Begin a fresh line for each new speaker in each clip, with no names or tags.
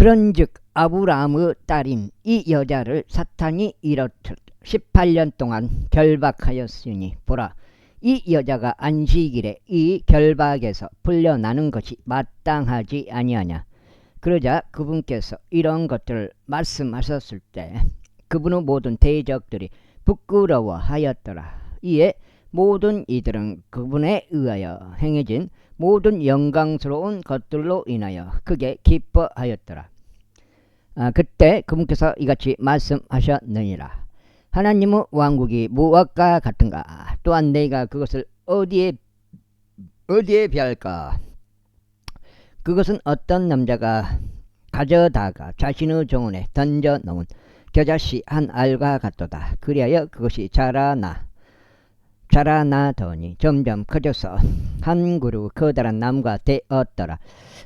그런즉 아브라함의 딸인 이 여자를 사탄이 이렇듯 18년 동안 결박하였으니 보라, 이 여자가 안식일에 이 결박에서 풀려나는 것이 마땅하지 아니하냐. 그러자 그분께서 이런 것들을 말씀하셨을 때 그분의 모든 대적들이 부끄러워하였더라. 이에 모든 이들은 그분에 의하여 행해진 모든 영광스러운 것들로 인하여 크게 기뻐하였더라. 그때 그분께서 이같이 말씀하셨느니라. 하나님의 왕국이 무엇과 같은가? 또한 내가 그것을 어디에 비할까? 그것은 어떤 남자가 가져다가 자신의 정원에 던져 놓은 겨자씨 한 알과 같도다. 그리하여 그것이 자라나더니 점점 커져서 한 그루 커다란 나무가 되었더라.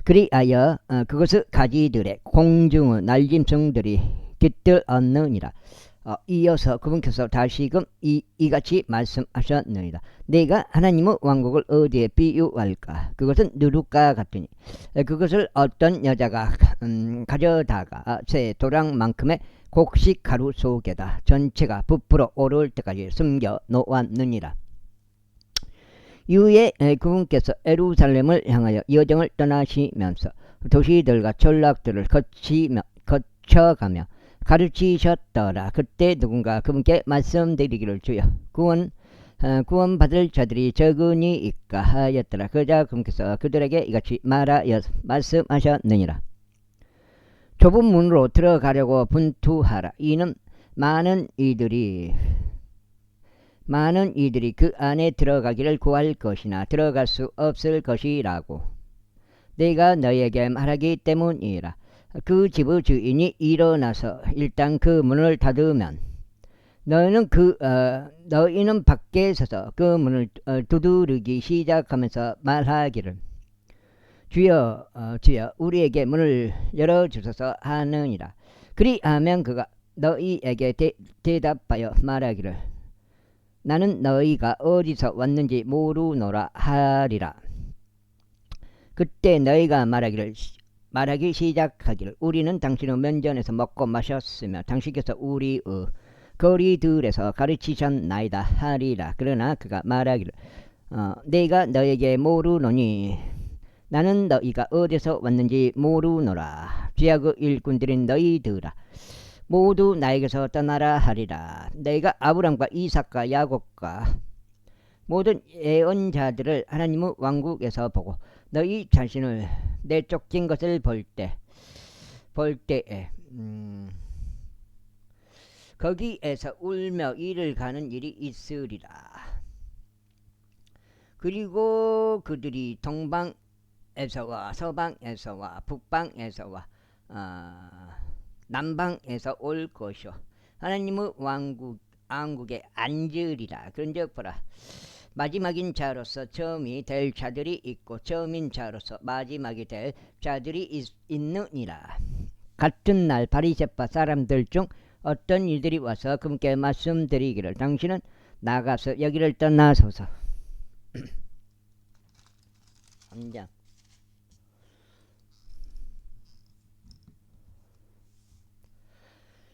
그리하여 그것의 가지들에 공중의 날짐승들이 깃들었느니라. 이어서 그분께서 다시금 이같이 말씀하셨느니라. 내가 하나님의 왕국을 어디에 비유할까? 그것은 누룩과 같으니 그것을 어떤 여자가 가져다가 새 도랑만큼의 곡식 가루 속에다 전체가 부풀어 오를 때까지 숨겨 놓았느니라. 이후에 그분께서 예루살렘을 향하여 여정을 떠나시면서 도시들과 전락들을 거쳐가며 가르치셨더라. 그때 누군가 그분께 말씀드리기를 주여 구원받을 자들이 적으니 있까 하였더라. 그러자 그분께서 그들에게 이같이 말씀하셨느니라. 좁은 문으로 들어가려고 분투하라. 이는 많은 이들이 그 안에 들어가기를 구할 것이나 들어갈 수 없을 것이라고 내가 너희에게 말하기 때문이라. 그 집의 주인이 일어나서 일단 그 문을 닫으면 너희는 밖에 서서 그 문을 두드리기 시작하면서 말하기를 주여 주여 우리에게 문을 열어주소서 하느니라. 그리하면 그가 너희에게 대답하여 말하기를 나는 너희가 어디서 왔는지 모르노라 하리라. 그때 너희가 말하기 시작하기를 우리는 당신의 면전에서 먹고 마셨으며 당신께서 우리의 거리들에서 가르치셨나이다 하리라. 그러나 그가 말하기를 내가 너에게 모르노니 나는 너희가 어디서 왔는지 모르노라. 죄악의 일꾼들인 너희들아 모두 나에게서 떠나라 하리라. 내가 아브람과 이삭과 야곱과 모든 예언자들을 하나님의 왕국에서 보고 너희 자신을 내쫓긴 것을 볼 때에 거기에서 울며 이를 가는 일이 있으리라. 그리고 그들이 동방에서와 서방에서와 북방에서와 남방에서 올 것이요 하나님의 왕국에 앉으리라. 그런즉 보라, 마지막인 자로서 처음이 될 자들이 있고 처음인 자로서 마지막이 될 자들이 있느니라. 같은 날 바리새파 사람들 중 어떤 이들이 와서 그분께 말씀드리기를 당신은 나가서 여기를 떠나소서. 앉아.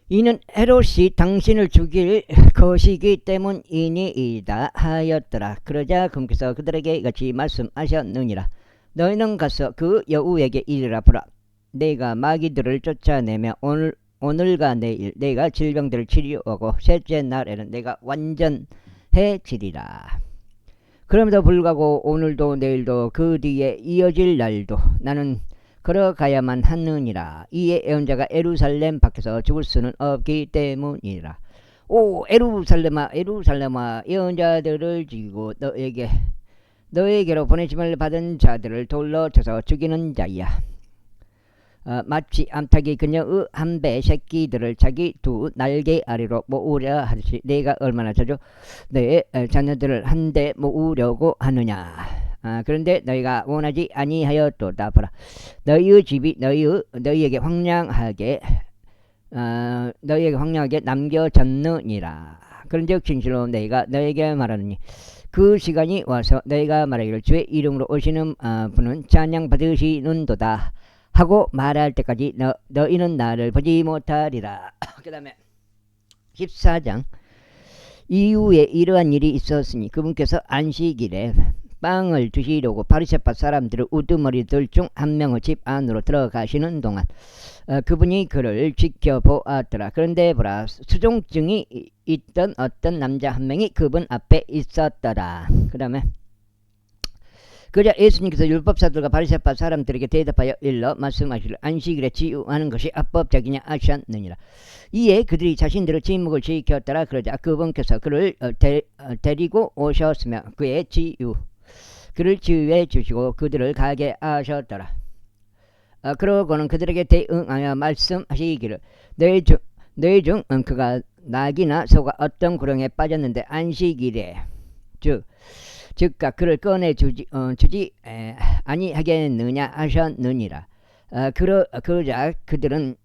이는 헤롯이 당신을 죽일 것이기 때문이니이다 하였더라. 그러자 그분께서 그들에게 이같이 말씀하셨느니라. 너희는 가서 그 여우에게 이르라. 보라, 내가 마귀들을 쫓아내며 오늘과 내일 내가 질병들을 치료하고 셋째 날에는 내가 완전해지리라. 그럼에도 불구하고 오늘도 내일도 그 뒤에 이어질 날도 나는 걸어가야만 하느니라. 이에 예언자가 예루살렘 밖에서 죽을 수는 없기 때문이라. 오 예루살렘아 예루살렘아, 예언자들을 죽이고 너에게로 보내심을 받은 자들을 돌로 쳐서 죽이는 자야. 마치 암탉이 그녀의 한 배 새끼들을 자기 두 날개 아래로 모으려 하듯이 내가 얼마나 자주 내 자녀들을 한데 모으려고 하느냐. 그런데 너희가 원하지 아니하였도다. 보라, 너희의 집이 너희에게 황량하게 남겨졌느니라. 그런즉 진실로 내가 너희에게 말하느니 그 시간이 와서 너희가 말하기를 주의 이름으로 오시는 분은 찬양 받으시는도다 하고 말할 때까지 너희는 나를 보지 못하리라. 그 다음에 14장 이후에 이러한 일이 있었으니 그분께서 안식일에 빵을 드시려고 바리새파 사람들을 우두머리들 중 한 명의 집 안으로 들어가시는 동안 그분이 그를 지켜보았더라. 그런데 보라, 수종증이 있던 어떤 남자 한 명이 그분 앞에 있었더라. 그 다음에 그자 예수님께서 율법사들과 바리새파 사람들에게 대답하여 일러 말씀하시기를 안식일에 치유하는 것이 합법적이냐 하셨느니라. 이에 그들이 자신들의 침묵을 지켰더라. 그러자 그분께서 그를 데리고 오셨으며 그를 치유해 주시고 그들을 가게 하셨더라. 그러고는 그들에게 대응하여 말씀하시기를 너희 중 그가 낙이나 소가 어떤 구렁에 빠졌는데 안식일에 즉각 그를 꺼내주지 아니하겠느냐 하셨느니라. 그러자 그들은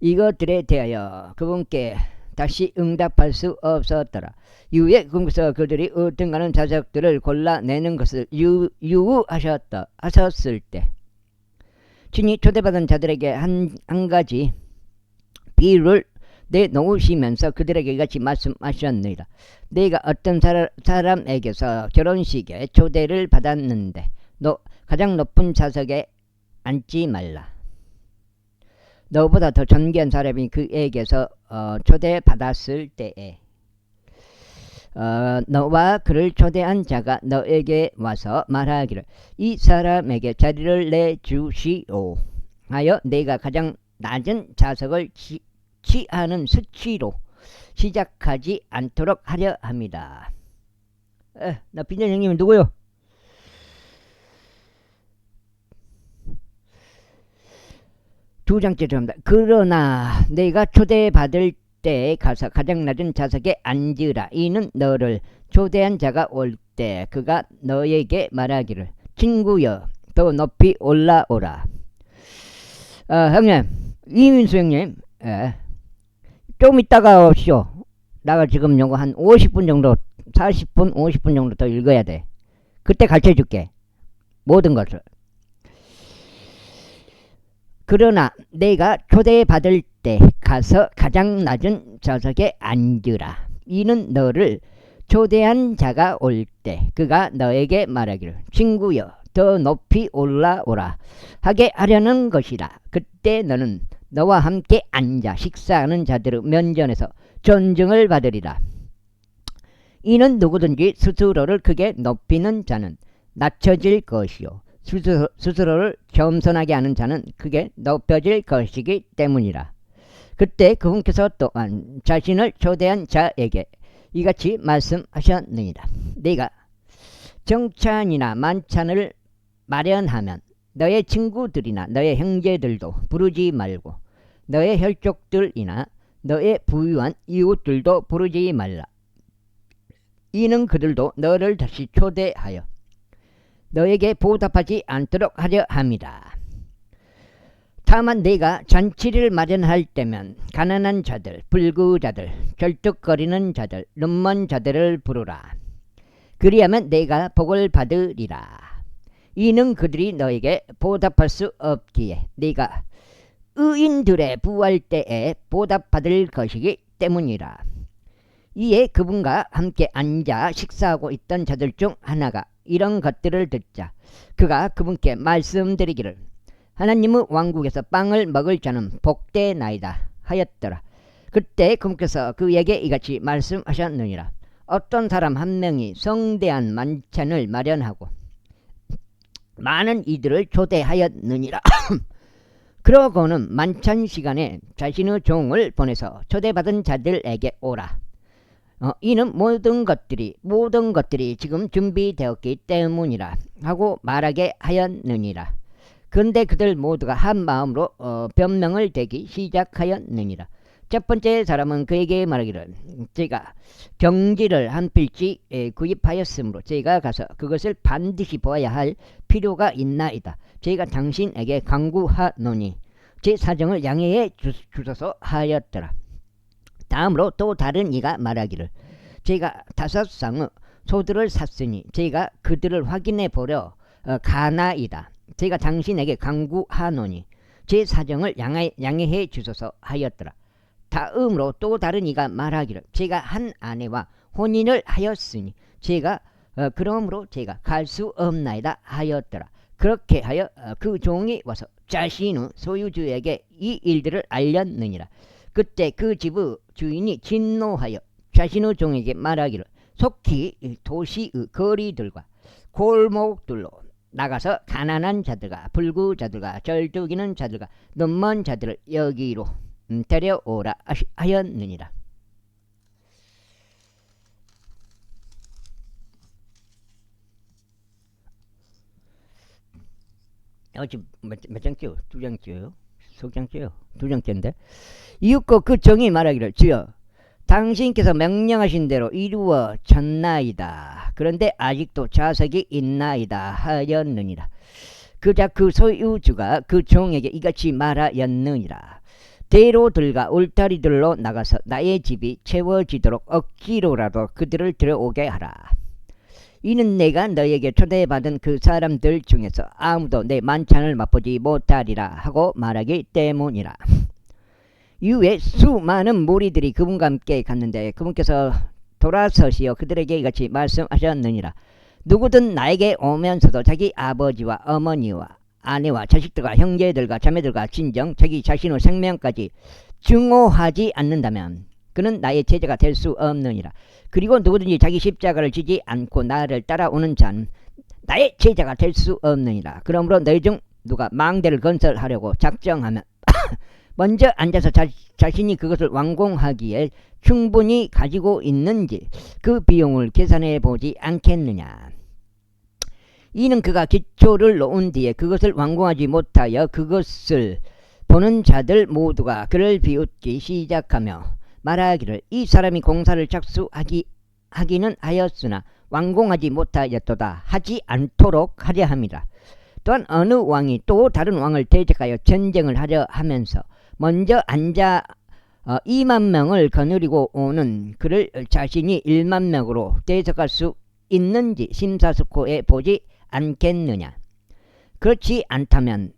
이것들에 대하여 그분께 다시 응답할 수 없었더라. 이후에 그분께서 그들이 어떤가는 자석들을 골라내는 것을 하셨을 때 친히 초대받은 자들에게 한 가지 비유를 내놓으시면서 그들에게 이같이 말씀하셨느니라. 네가 어떤 사람에게서 결혼식에 초대를 받았는데 너 가장 높은 좌석에 앉지 말라. 너보다 더 존귀한 사람이 그에게서 초대받았을 때에 너와 그를 초대한 자가 너에게 와서 말하기를 이 사람에게 자리를 내주시오 하여 내가 가장 낮은 좌석을 취하는 수치로 시작하지 않도록 하려 합니다. 나 빈전 형님은 누구요? 두 장째 들어갑니다. 그러나 내가 초대받을 때 가서 가장 낮은 좌석에 앉으라. 이는 너를 초대한 자가 올 때 그가 너에게 말하기를 친구여 더 높이 올라오라. 형님, 이민수 형님, 좀 이따가 오시오. 나가 지금 요거 한 50분 정도, 40분, 50분 정도 더 읽어야 돼. 그때 가르쳐 줄게. 모든 것을. 그러나 내가 초대받을 때 가서 가장 낮은 좌석에 앉으라. 이는 너를 초대한 자가 올 때 그가 너에게 말하기를 친구여 더 높이 올라오라 하게 하려는 것이라. 그때 너는 너와 함께 앉아 식사하는 자들의 면전에서 존중을 받으리라. 이는 누구든지 스스로를 크게 높이는 자는 낮춰질 것이요 스스로를 겸손하게 하는 자는 크게 높여질 것이기 때문이라. 그때 그분께서 또한 자신을 초대한 자에게 이같이 말씀하셨느니라. 네가 정찬이나 만찬을 마련하면 너의 친구들이나 너의 형제들도 부르지 말고 너의 혈족들이나 너의 부유한 이웃들도 부르지 말라. 이는 그들도 너를 다시 초대하여 너에게 보답하지 않도록 하려 함이라. 다만 네가 잔치를 마련할 때면 가난한 자들, 불구자들, 절뚝거리는 자들, 눈먼 자들을 부르라. 그리하면 네가 복을 받으리라. 이는 그들이 너에게 보답할 수 없기에 네가 의인들의 부활 때에 보답받을 것이기 때문이라. 이에 그분과 함께 앉아 식사하고 있던 자들 중 하나가 이런 것들을 듣자 그가 그분께 말씀드리기를 하나님의 왕국에서 빵을 먹을 자는 복되나이다 하였더라. 그때 그분께서 그에게 이같이 말씀하셨느니라. 어떤 사람 한 명이 성대한 만찬을 마련하고 많은 이들을 초대하였느니라. 그러고는 만찬 시간에 자신의 종을 보내서 초대받은 자들에게 오라. 이는 모든 것들이 지금 준비되었기 때문이라 하고 말하게 하였느니라. 그런데 그들 모두가 한 마음으로 변명을 대기 시작하였느니라. 첫 번째 사람은 그에게 말하기를 제가 경지를 한 필지 구입하였으므로 제가 가서 그것을 반드시 보아야 할 필요가 있나이다. 제가 당신에게 강구하노니 제 사정을 양해해 주소서 하였더라. 다음으로 또 다른 이가 말하기를 제가 5쌍의 소들을 샀으니 제가 그들을 확인해 보려 가나이다. 제가 당신에게 강구하노니 제 사정을 양해해 주소서 하였더라. 다음으로 또 다른 이가 말하기를 제가 한 아내와 혼인을 하였으니 그러므로 제가 갈 수 없나이다 하였더라. 그렇게 하여 그 종이 와서 자신의 소유주에게 이 일들을 알렸느니라. 그때 그 집의 주인이 진노하여 자신의 종에게 말하기를 속히 도시의 거리들과 골목들로 나가서 가난한 자들과 불구자들과 절뚝이는 자들과 눈먼 자들을 여기로 데려오라 하였느니라. 지금 몇 장째요? 두 장째요? 석 장째요? 두 장째인데 이윽고 그 종이 말하기를 주여 당신께서 명령하신 대로 이루어졌나이다. 그런데 아직도 자석이 있나이다 하였느니라. 그자 그 소유주가 그 종에게 이같이 말하였느니라. 대로들과 울타리들로 나가서 나의 집이 채워지도록 억지로라도 그들을 들어오게 하라. 이는 내가 너에게 초대받은 그 사람들 중에서 아무도 내 만찬을 맛보지 못하리라 하고 말하기 때문이라. 이후에 수많은 무리들이 그분과 함께 갔는데 그분께서 돌아서시어 그들에게 이같이 말씀하셨느니라. 누구든 나에게 오면서도 자기 아버지와 어머니와 아내와 자식들과 형제들과 자매들과 진정 자기 자신의 생명까지 증오하지 않는다면 그는 나의 제자가 될 수 없느니라. 그리고 누구든지 자기 십자가를 지지 않고 나를 따라오는 자는 나의 제자가 될 수 없느니라. 그러므로 너희 중 누가 망대를 건설하려고 작정하면 먼저 앉아서 자신이 그것을 완공하기에 충분히 가지고 있는지 그 비용을 계산해 보지 않겠느냐. 이는 그가 기초를 놓은 뒤에 그것을 완공하지 못하여 그것을 보는 자들 모두가 그를 비웃기 시작하며 말하기를 이 사람이 공사를 착수하기는 하였으나 완공하지 못하였도다 하지 않도록 하려 함이라. 또한 어느 왕이 또 다른 왕을 대적하여 전쟁을 하려 하면서 먼저 앉아 2만 명을 거느리고 오는 그를 자신이 1만 명으로 대적할 수 있는지 심사숙고해 보지 않겠느냐. 그렇지 않다면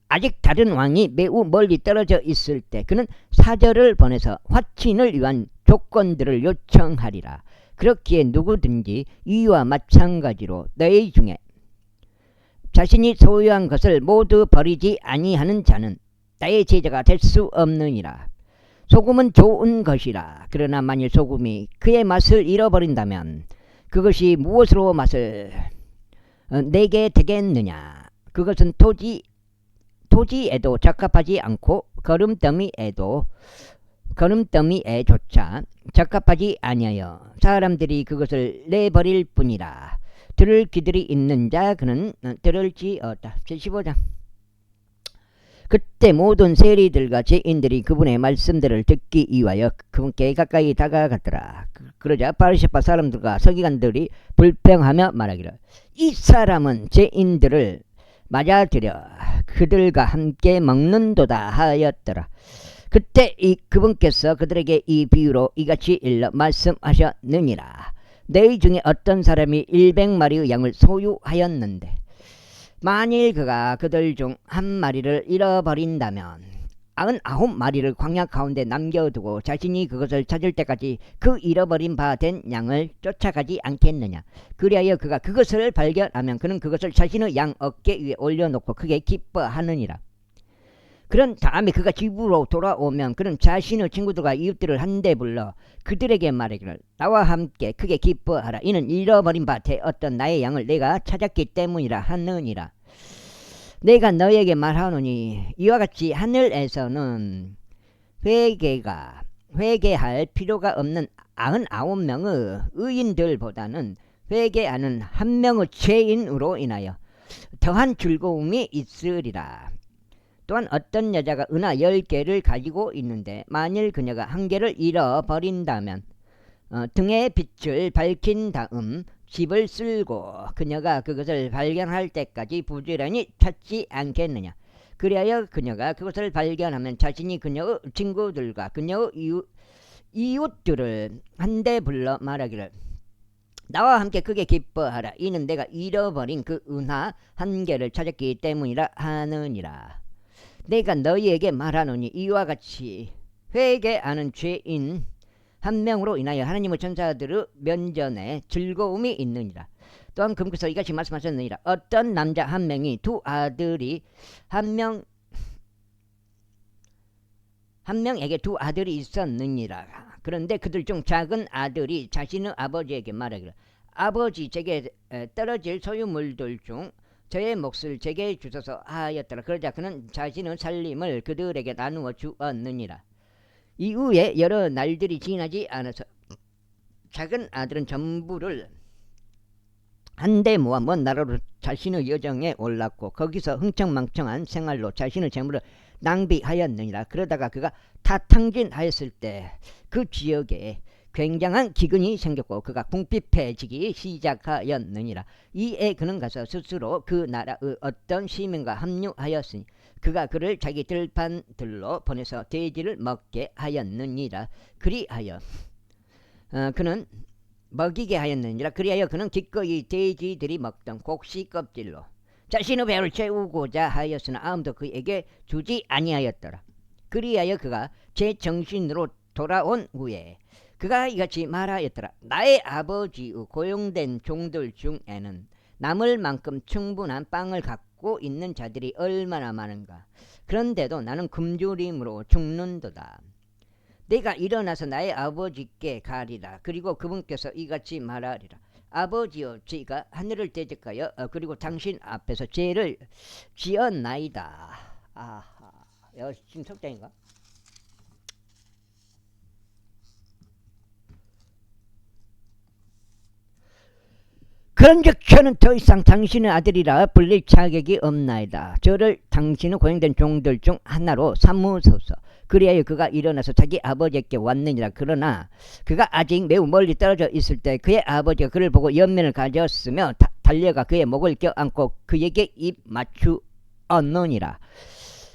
아직 다른 왕이 매우 멀리 떨어져 있을 때 그는 사절을 보내서 화친을 위한 조건들을 요청하리라. 그렇기에 누구든지 이와 마찬가지로 너희 중에 자신이 소유한 것을 모두 버리지 아니하는 자는 나의 제자가 될 수 없느니라. 소금은 좋은 것이라. 그러나 만일 소금이 그의 맛을 잃어버린다면 그것이 무엇으로 맛을 내게 되겠느냐. 그것은 토지에도 적합하지 않고 거름더미에조차 적합하지 아니하여 사람들이 그것을 내버릴 뿐이라. 들을 귀들이 있는 자 그는 들을지어다. 제15장. 그때 모든 세리들과 죄인들이 그분의 말씀들을 듣기 위하여 그분께 가까이 다가갔더라. 그러자 바리새파 사람들과 서기관들이 불평하며 말하기를 이 사람은 죄인들을 맞아들여 그들과 함께 먹는도다 하였더라. 그때 그분께서 그들에게 이 비유로 이같이 일러 말씀하셨느니라. 너희 중에 어떤 사람이 100마리의 양을 소유하였는데 만일 그가 그들 중 한 마리를 잃어버린다면 99마리를 광야 가운데 남겨두고 자신이 그것을 찾을 때까지 그 잃어버린 바 된 양을 쫓아가지 않겠느냐. 그리하여 그가 그것을 발견하면 그는 그것을 자신의 양 어깨 위에 올려놓고 크게 기뻐하느니라. 그런 다음에 그가 집으로 돌아오면 그는 자신의 친구들과 이웃들을 한데 불러 그들에게 말하기를 나와 함께 크게 기뻐하라. 이는 잃어버린 바 되었던 나의 양을 내가 찾았기 때문이라 하느니라. 내가 너에게 말하노니 이와 같이 하늘에서는 회개할 필요가 없는 99명의 의인들보다는 회개하는 한 명의 죄인으로 인하여 더한 즐거움이 있으리라. 또한 어떤 여자가 은하 10개를 가지고 있는데 만일 그녀가 한 개를 잃어버린다면 등의 빛을 밝힌 다음 집을 쓸고 그녀가 그것을 발견할 때까지 부지런히 찾지 않겠느냐. 그리하여 그녀가 그것을 발견하면 자신이 그녀의 친구들과 그녀의 이웃들을 한데 불러 말하기를 나와 함께 크게 기뻐하라. 이는 내가 잃어버린 그 은하 한 개를 찾았기 때문이라 하느니라. 내가 너희에게 말하노니 이와 같이 회개하는 죄인 한 명으로 인하여 하나님의 천사들의 면전에 즐거움이 있느니라. 또한 금께서 이같이 말씀하셨느니라. 어떤 남자 한 명이 두 아들이 한 명에게 두 아들이 있었느니라. 그런데 그들 중 작은 아들이 자신의 아버지에게 말하기를 아버지 제게 떨어질 소유물들 중 저의 몫을 제게 주소서 하였더라. 그러자 그는 자신의 살림을 그들에게 나누어 주었느니라. 이후에 여러 날들이 지나지 않아서 작은 아들은 전부를 한데 모아 먼 나라로 자신의 여정에 올랐고 거기서 흥청망청한 생활로 자신의 재물을 낭비하였느니라. 그러다가 그가 타탕진하였을 때 그 지역에 굉장한 기근이 생겼고 그가 궁핍해지기 시작하였느니라. 이에 그는 가서 스스로 그 나라의 어떤 시민과 합류하였으니 그가 그를 자기 들판들로 보내서 돼지를 먹게 하였느니라. 그리하여 그는 먹이게 하였느니라. 그리하여 그는 기꺼이 돼지들이 먹던 곡식 껍질로 자신의 배를 채우고자 하였으나 아무도 그에게 주지 아니하였더라. 그리하여 그가 제 정신으로 돌아온 후에 그가 이같이 말하였더라. 나의 아버지의 고용된 종들 중에는 남을 만큼 충분한 빵을 갖고 있는 자들이 얼마나 많은가. 그런데도 나는 굶주림으로 죽는도다. 내가 일어나서 나의 아버지께 가리라. 그리고 그분께서 이같이 말하리라. 아버지여 제가 하늘을 대적하여 그리고 당신 앞에서 죄를 지었나이다. 아하, 지금 석장인가? 그런즉 저는 더 이상 당신의 아들이라 불릴 자격이 없나이다. 저를 당신의 고용된 종들 중 하나로 삼으소서. 그리하여 그가 일어나서 자기 아버지에게 왔느니라. 그러나 그가 아직 매우 멀리 떨어져 있을 때 그의 아버지가 그를 보고 연민을 가졌으며 달려가 그의 목을 껴안고 그에게 입 맞추었느니라.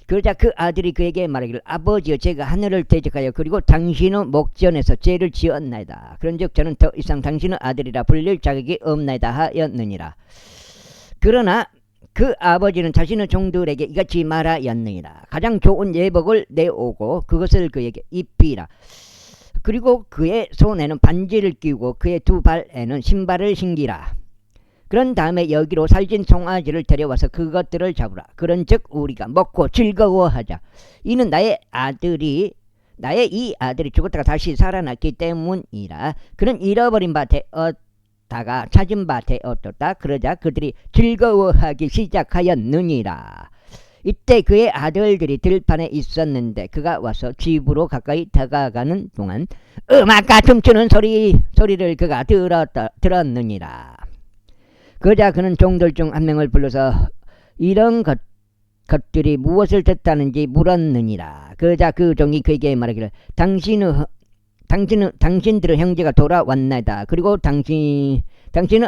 그러자 그 아들이 그에게 말하기를 아버지여 제가 하늘을 대적하여 그리고 당신의 목전에서 죄를 지었나이다. 그런즉 저는 더 이상 당신의 아들이라 불릴 자격이 없나이다 하였느니라. 그러나 그 아버지는 자신의 종들에게 이같이 말하였느니라. 가장 좋은 예복을 내오고 그것을 그에게 입히라. 그리고 그의 손에는 반지를 끼우고 그의 두 발에는 신발을 신기라. 그런 다음에 여기로 살진 송아지를 데려와서 그것들을 잡으라. 그런즉 우리가 먹고 즐거워하자. 이는 나의 이 아들이 죽었다가 다시 살아났기 때문이라. 그는 잃어버린 바 되었다가 찾은 바 되었다. 그러자 그들이 즐거워하기 시작하였느니라. 이때 그의 아들들이 들판에 있었는데 그가 와서 집으로 가까이 다가가는 동안 음악과 춤추는 소리를 그가 들었느니라. 그러자 그는 종들 중 한 명을 불러서 이런 것들이 무엇을 뜻하는지 물었느니라. 그러자 그 종이 그에게 말하기를 당신들의 형제가 돌아왔나이다. 그리고 당신의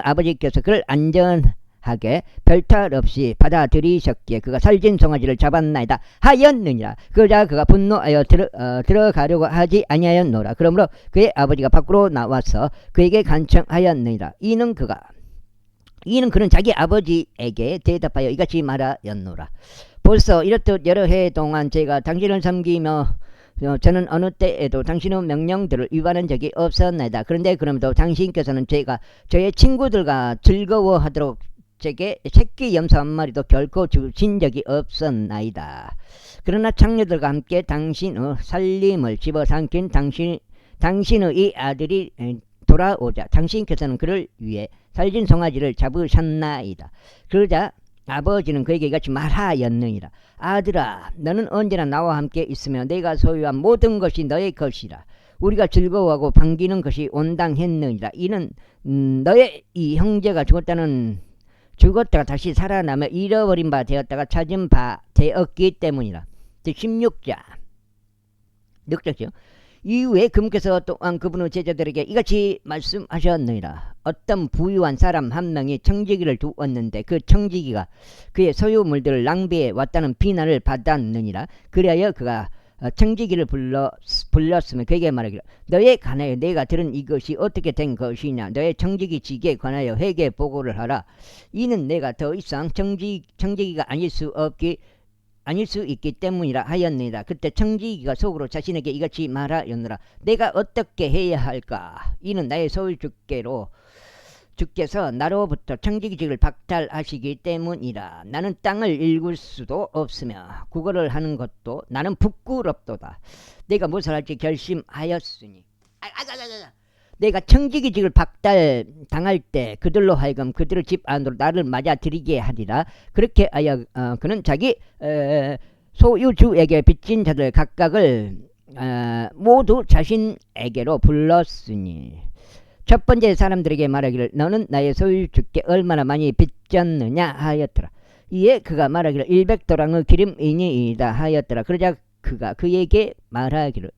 아버지께서 그를 안전하게 별탈 없이 받아들이셨기에 그가 살진 송아지를 잡았나이다 하였느니라. 그러자 그가 분노하여 들어가려고 하지 아니하였노라. 그러므로 그의 아버지가 밖으로 나와서 그에게 간청하였느니라. 이는 그는 자기 아버지에게 대답하여 이같이 말하였노라. 벌써 이렇듯 여러 해 동안 제가 당신을 섬기며 저는 어느 때에도 당신의 명령들을 위반한 적이 없었나이다. 그런데 그럼에도 당신께서는 제가 저의 친구들과 즐거워하도록 제게 새끼 염소 한 마리도 결코 주신 적이 없었나이다. 그러나 창녀들과 함께 당신의 살림을 집어삼킨 당신의 이 아들이 돌아오자 당신께서는 그를 위해 살진 송아지를 잡으셨나이다. 그러자 아버지는 그에게 이같이 말하였느니라. 아들아 너는 언제나 나와 함께 있으며 내가 소유한 모든 것이 너의 것이라. 우리가 즐거워하고 반기는 것이 온당했느니라. 이는 너의 이 형제가 죽었다가 다시 살아나며 잃어버린 바 되었다가 찾은 바 되었기 때문이라. 16장 늑적이요. 이후에 금께서 또한 그분의 제자들에게 이같이 말씀하셨느니라. 어떤 부유한 사람 한 명이 청지기를 두었는데 그 청지기가 그의 소유물들을 낭비해 왔다는 비난을 받았느니라. 그리하여 그가 청지기를 불렀으면 그에게 말하기를 너에 관하여 내가 들은 이것이 어떻게 된 것이냐. 너의 청지기 직에 관하여 회개 보고를 하라. 이는 내가 더 이상 청지기가 아닐 수 없기 아닐 수 있기 때문이라 하였느니라. 그때 청지기가 속으로 자신에게 이같이 말하였느라. 내가 어떻게 해야 할까? 이는 나의 소유 주께서 나로부터 청지기직을 박탈하시기 때문이라. 나는 땅을 읽을 수도 없으며 국어를 하는 것도 나는 부끄럽도다. 내가 무엇을 할지 결심하였으니 내가 청지기직을 박탈당할 때 그들로 하여금 그들의 집 안으로 나를 맞아들이게 하리라. 그렇게 하여 그는 자기 소유주에게 빚진 자들 각각을 모두 자신에게로 불렀으니 첫 번째 사람들에게 말하기를 너는 나의 소유주께 얼마나 많이 빚졌느냐 하였더라. 이에 그가 말하기를 100도랑의 기름이니이다 하였더라. 그러자 그가 그에게 말하기를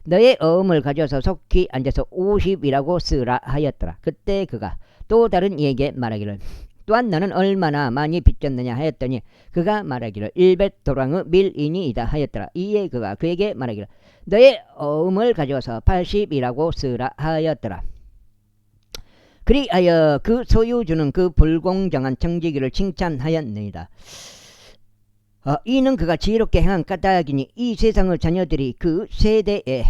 너의 어음을 가져서 속히 앉아서 50이라고 쓰라 하였더라. 그때 그가 또 다른 이에게 말하기를 또한 너는 얼마나 많이 빚졌느냐 하였더니 그가 말하기를 100도랑의 밀이니이다 하였더라. 이에 그가 그에게 말하기를 너의 어음을 가져서 80이라고 쓰라 하였더라. 그리하여 그 소유주는 그 불공정한 청지기를 칭찬하였느니라. 이는 그가 지혜롭게 행한 까닭이니 이 세상의 자녀들이 그 세대에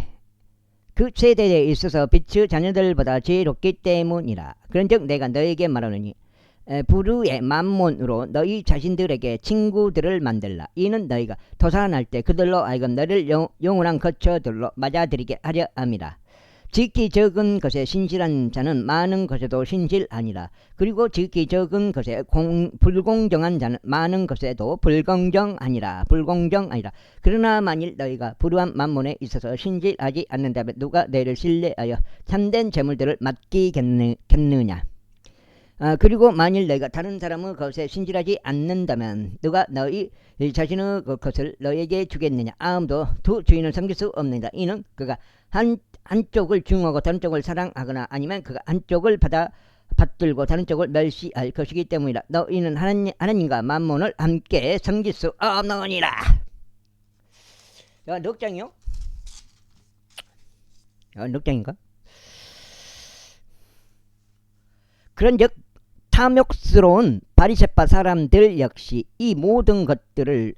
있어서 빛의 자녀들보다 지혜롭기 때문이라. 그런즉 내가 너에게 말하노니 불의의 만몬으로 너희 자신들에게 친구들을 만들라. 이는 너희가 도산할 때 그들로 하여금 너를 영원한 거처들로 맞아들이게 하려 함이라. 지극히 적은 것에 신실한 자는 많은 것에도 신실하니라. 그리고 지극히 적은 것에 불공정한 자는 많은 것에도 불공정하니라. 그러나 만일 너희가 불우한 만몬에 있어서 신실하지 않는다면 누가 너희를 신뢰하여 참된 재물들을 맡기겠느냐. 그리고 만일 너희가 다른 사람의 것에 신실하지 않는다면 누가 너희 자신의 것을 너희에게 주겠느냐. 아무도 두 주인을 섬길 수 없느니라. 이는 그가 한쪽을 중하고 다른 쪽을 사랑하거나 아니면 그가 한쪽을 받들고 다른 쪽을 멸시할 것이기 때문이라. 너희는 하나님과 만몬을 함께 섬길 수 없느니라. 넉 장이요? 넉 장인가? 그런즉 탐욕스러운 바리새파 사람들 역시 이 모든 것들을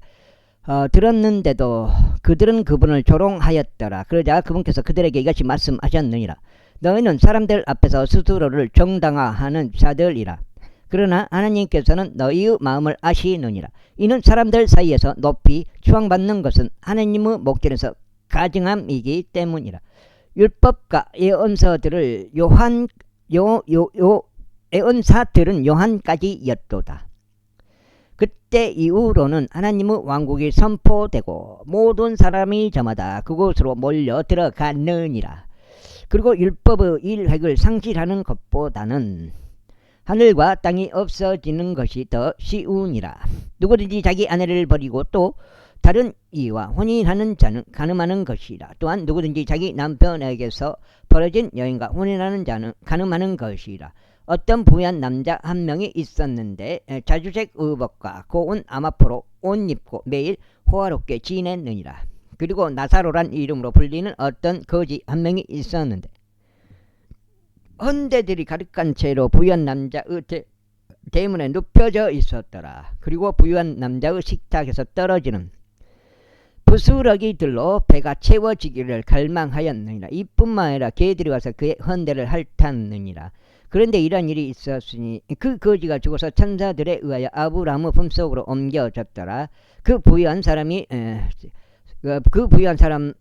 들었는데도 그들은 그분을 조롱하였더라. 그러자 그분께서 그들에게 이같이 말씀하셨느니라. 너희는 사람들 앞에서 스스로를 정당화하는 자들이라. 그러나 하나님께서는 너희의 마음을 아시느니라. 이는 사람들 사이에서 높이 추앙받는 것은 하나님의 목전에서 가증함이기 때문이라. 율법과 예언서들을 예언사들은 요한까지였도다. 그때 이후로는 하나님의 왕국이 선포되고 모든 사람이 저마다 그곳으로 몰려 들어가느니라. 그리고 율법의 일획을 상실하는 것보다는 하늘과 땅이 없어지는 것이 더 쉬우니라. 누구든지 자기 아내를 버리고 또 다른 이와 혼인하는 자는 간음하는 것이라. 또한 누구든지 자기 남편에게서 벌어진 여인과 혼인하는 자는 간음하는 것이라. 어떤 부유한 남자 한 명이 있었는데 자주색 의복과 고운 아마포로 옷 입고 매일 호화롭게 지냈느니라. 그리고 나사로란 이름으로 불리는 어떤 거지 한 명이 있었는데 헌대들이 가득한 채로 부유한 남자의 대문에 눕혀져 있었더라. 그리고 부유한 남자의 식탁에서 떨어지는 부스러기들로 배가 채워지기를 갈망하였느니라. 이뿐만 아니라 개들이 와서 그의 헌대를 핥았느니라. 그런데 이런 일이 있었으니 그 거지가 죽어서 천사들에 의하여 아브라함의 품속으로 옮겨졌더라. 그 부유한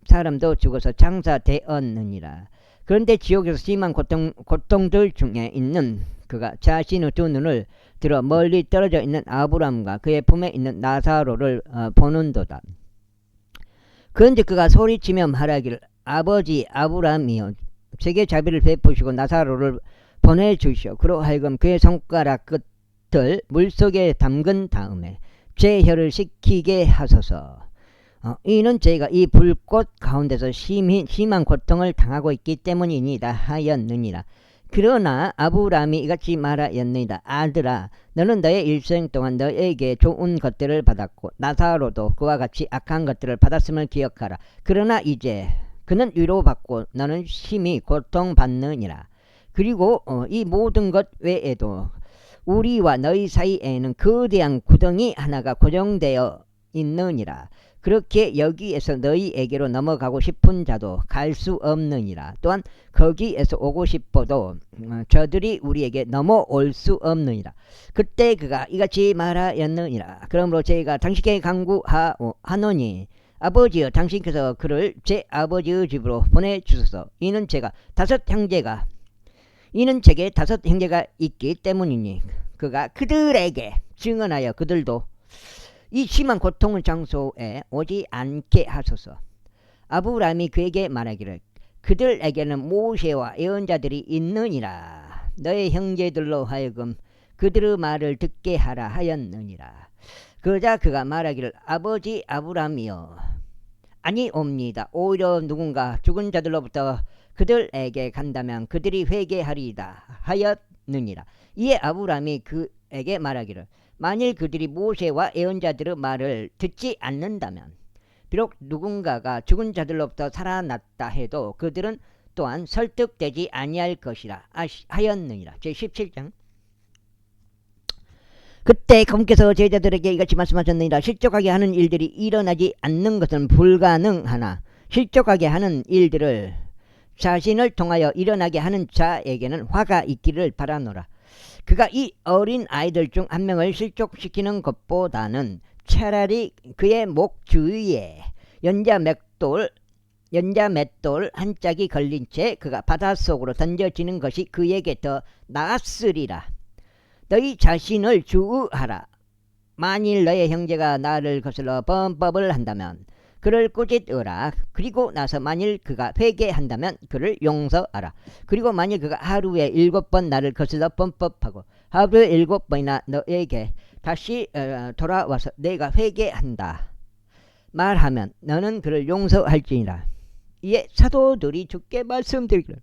사람도 죽어서 장사되었느니라. 그런데 지옥에서 심한 고통들 중에 있는 그가 자신의 두 눈을 들어 멀리 떨어져 있는 아브라함과 그의 품에 있는 나사로를 보는도다. 그런데 그가 소리치며 말하기를 아버지 아브라함이여 제게 자비를 베푸시고 나사로를 보내주시오. 그로 하여금 그의 손가락 끝을 물속에 담근 다음에 제 혀를 식히게 하소서. 이는 제가 이 불꽃 가운데서 심한 고통을 당하고 있기 때문이니다 하였느니라. 그러나 아브라함이 이같이 말하였느니라. 아들아 너는 너의 일생 동안 너에게 좋은 것들을 받았고 나사로도 그와 같이 악한 것들을 받았음을 기억하라. 그러나 이제 그는 위로받고 너는 심히 고통받느니라. 그리고 이 모든 것 외에도 우리와 너희 사이에는 거대한 구덩이 하나가 고정되어 있느니라. 그렇게 여기에서 너희에게로 넘어가고 싶은 자도 갈 수 없느니라. 또한 거기에서 오고 싶어도 저들이 우리에게 넘어올 수 없느니라. 그때 그가 이같이 말하였느니라. 그러므로 저희가 당신께 간구하노니 아버지여, 당신께서 그를 제 아버지의 집으로 보내주소서. 이는 제게 다섯 형제가 있기 때문이니 그가 그들에게 증언하여 그들도 이 심한 고통의 장소에 오지 않게 하소서. 아브라함이 그에게 말하기를 그들에게는 모세와 예언자들이 있느니라. 너의 형제들로 하여금 그들의 말을 듣게 하라 하였느니라. 그러자 그가 말하기를 아버지 아브라함이여, 아니옵니다. 오히려 누군가 죽은 자들로부터 그들에게 간다면 그들이 회개하리이다 하였느니라. 이에 아브라함이 그에게 말하기를 만일 그들이 모세와 예언자들의 말을 듣지 않는다면 비록 누군가가 죽은 자들로부터 살아났다 해도 그들은 또한 설득되지 아니할 것이라 하였느니라. 제17장. 그때 그분께서 제자들에게 이같이 말씀하셨느니라. 실족하게 하는 일들이 일어나지 않는 것은 불가능하나 실족하게 하는 일들을 자신을 통하여 일어나게 하는 자에게는 화가 있기를 바라노라. 그가 이 어린 아이들 중 한 명을 실족시키는 것보다는 차라리 그의 목 주위에 연자 맷돌 한 짝이 걸린 채 그가 바닷속으로 던져지는 것이 그에게 더 나았으리라. 너희 자신을 주의하라. 만일 너의 형제가 나를 거슬러 범법을 한다면 그를 꾸짖으라. 그리고 나서 만일 그가 회개한다면 그를 용서하라. 그리고 만일 그가 하루에 7번 나를 거슬러 범법하고 하루에 7번이나 너에게 다시 돌아와서 내가 회개한다 말하면 너는 그를 용서할지니라. 이에 사도들이 주께 말씀드리기를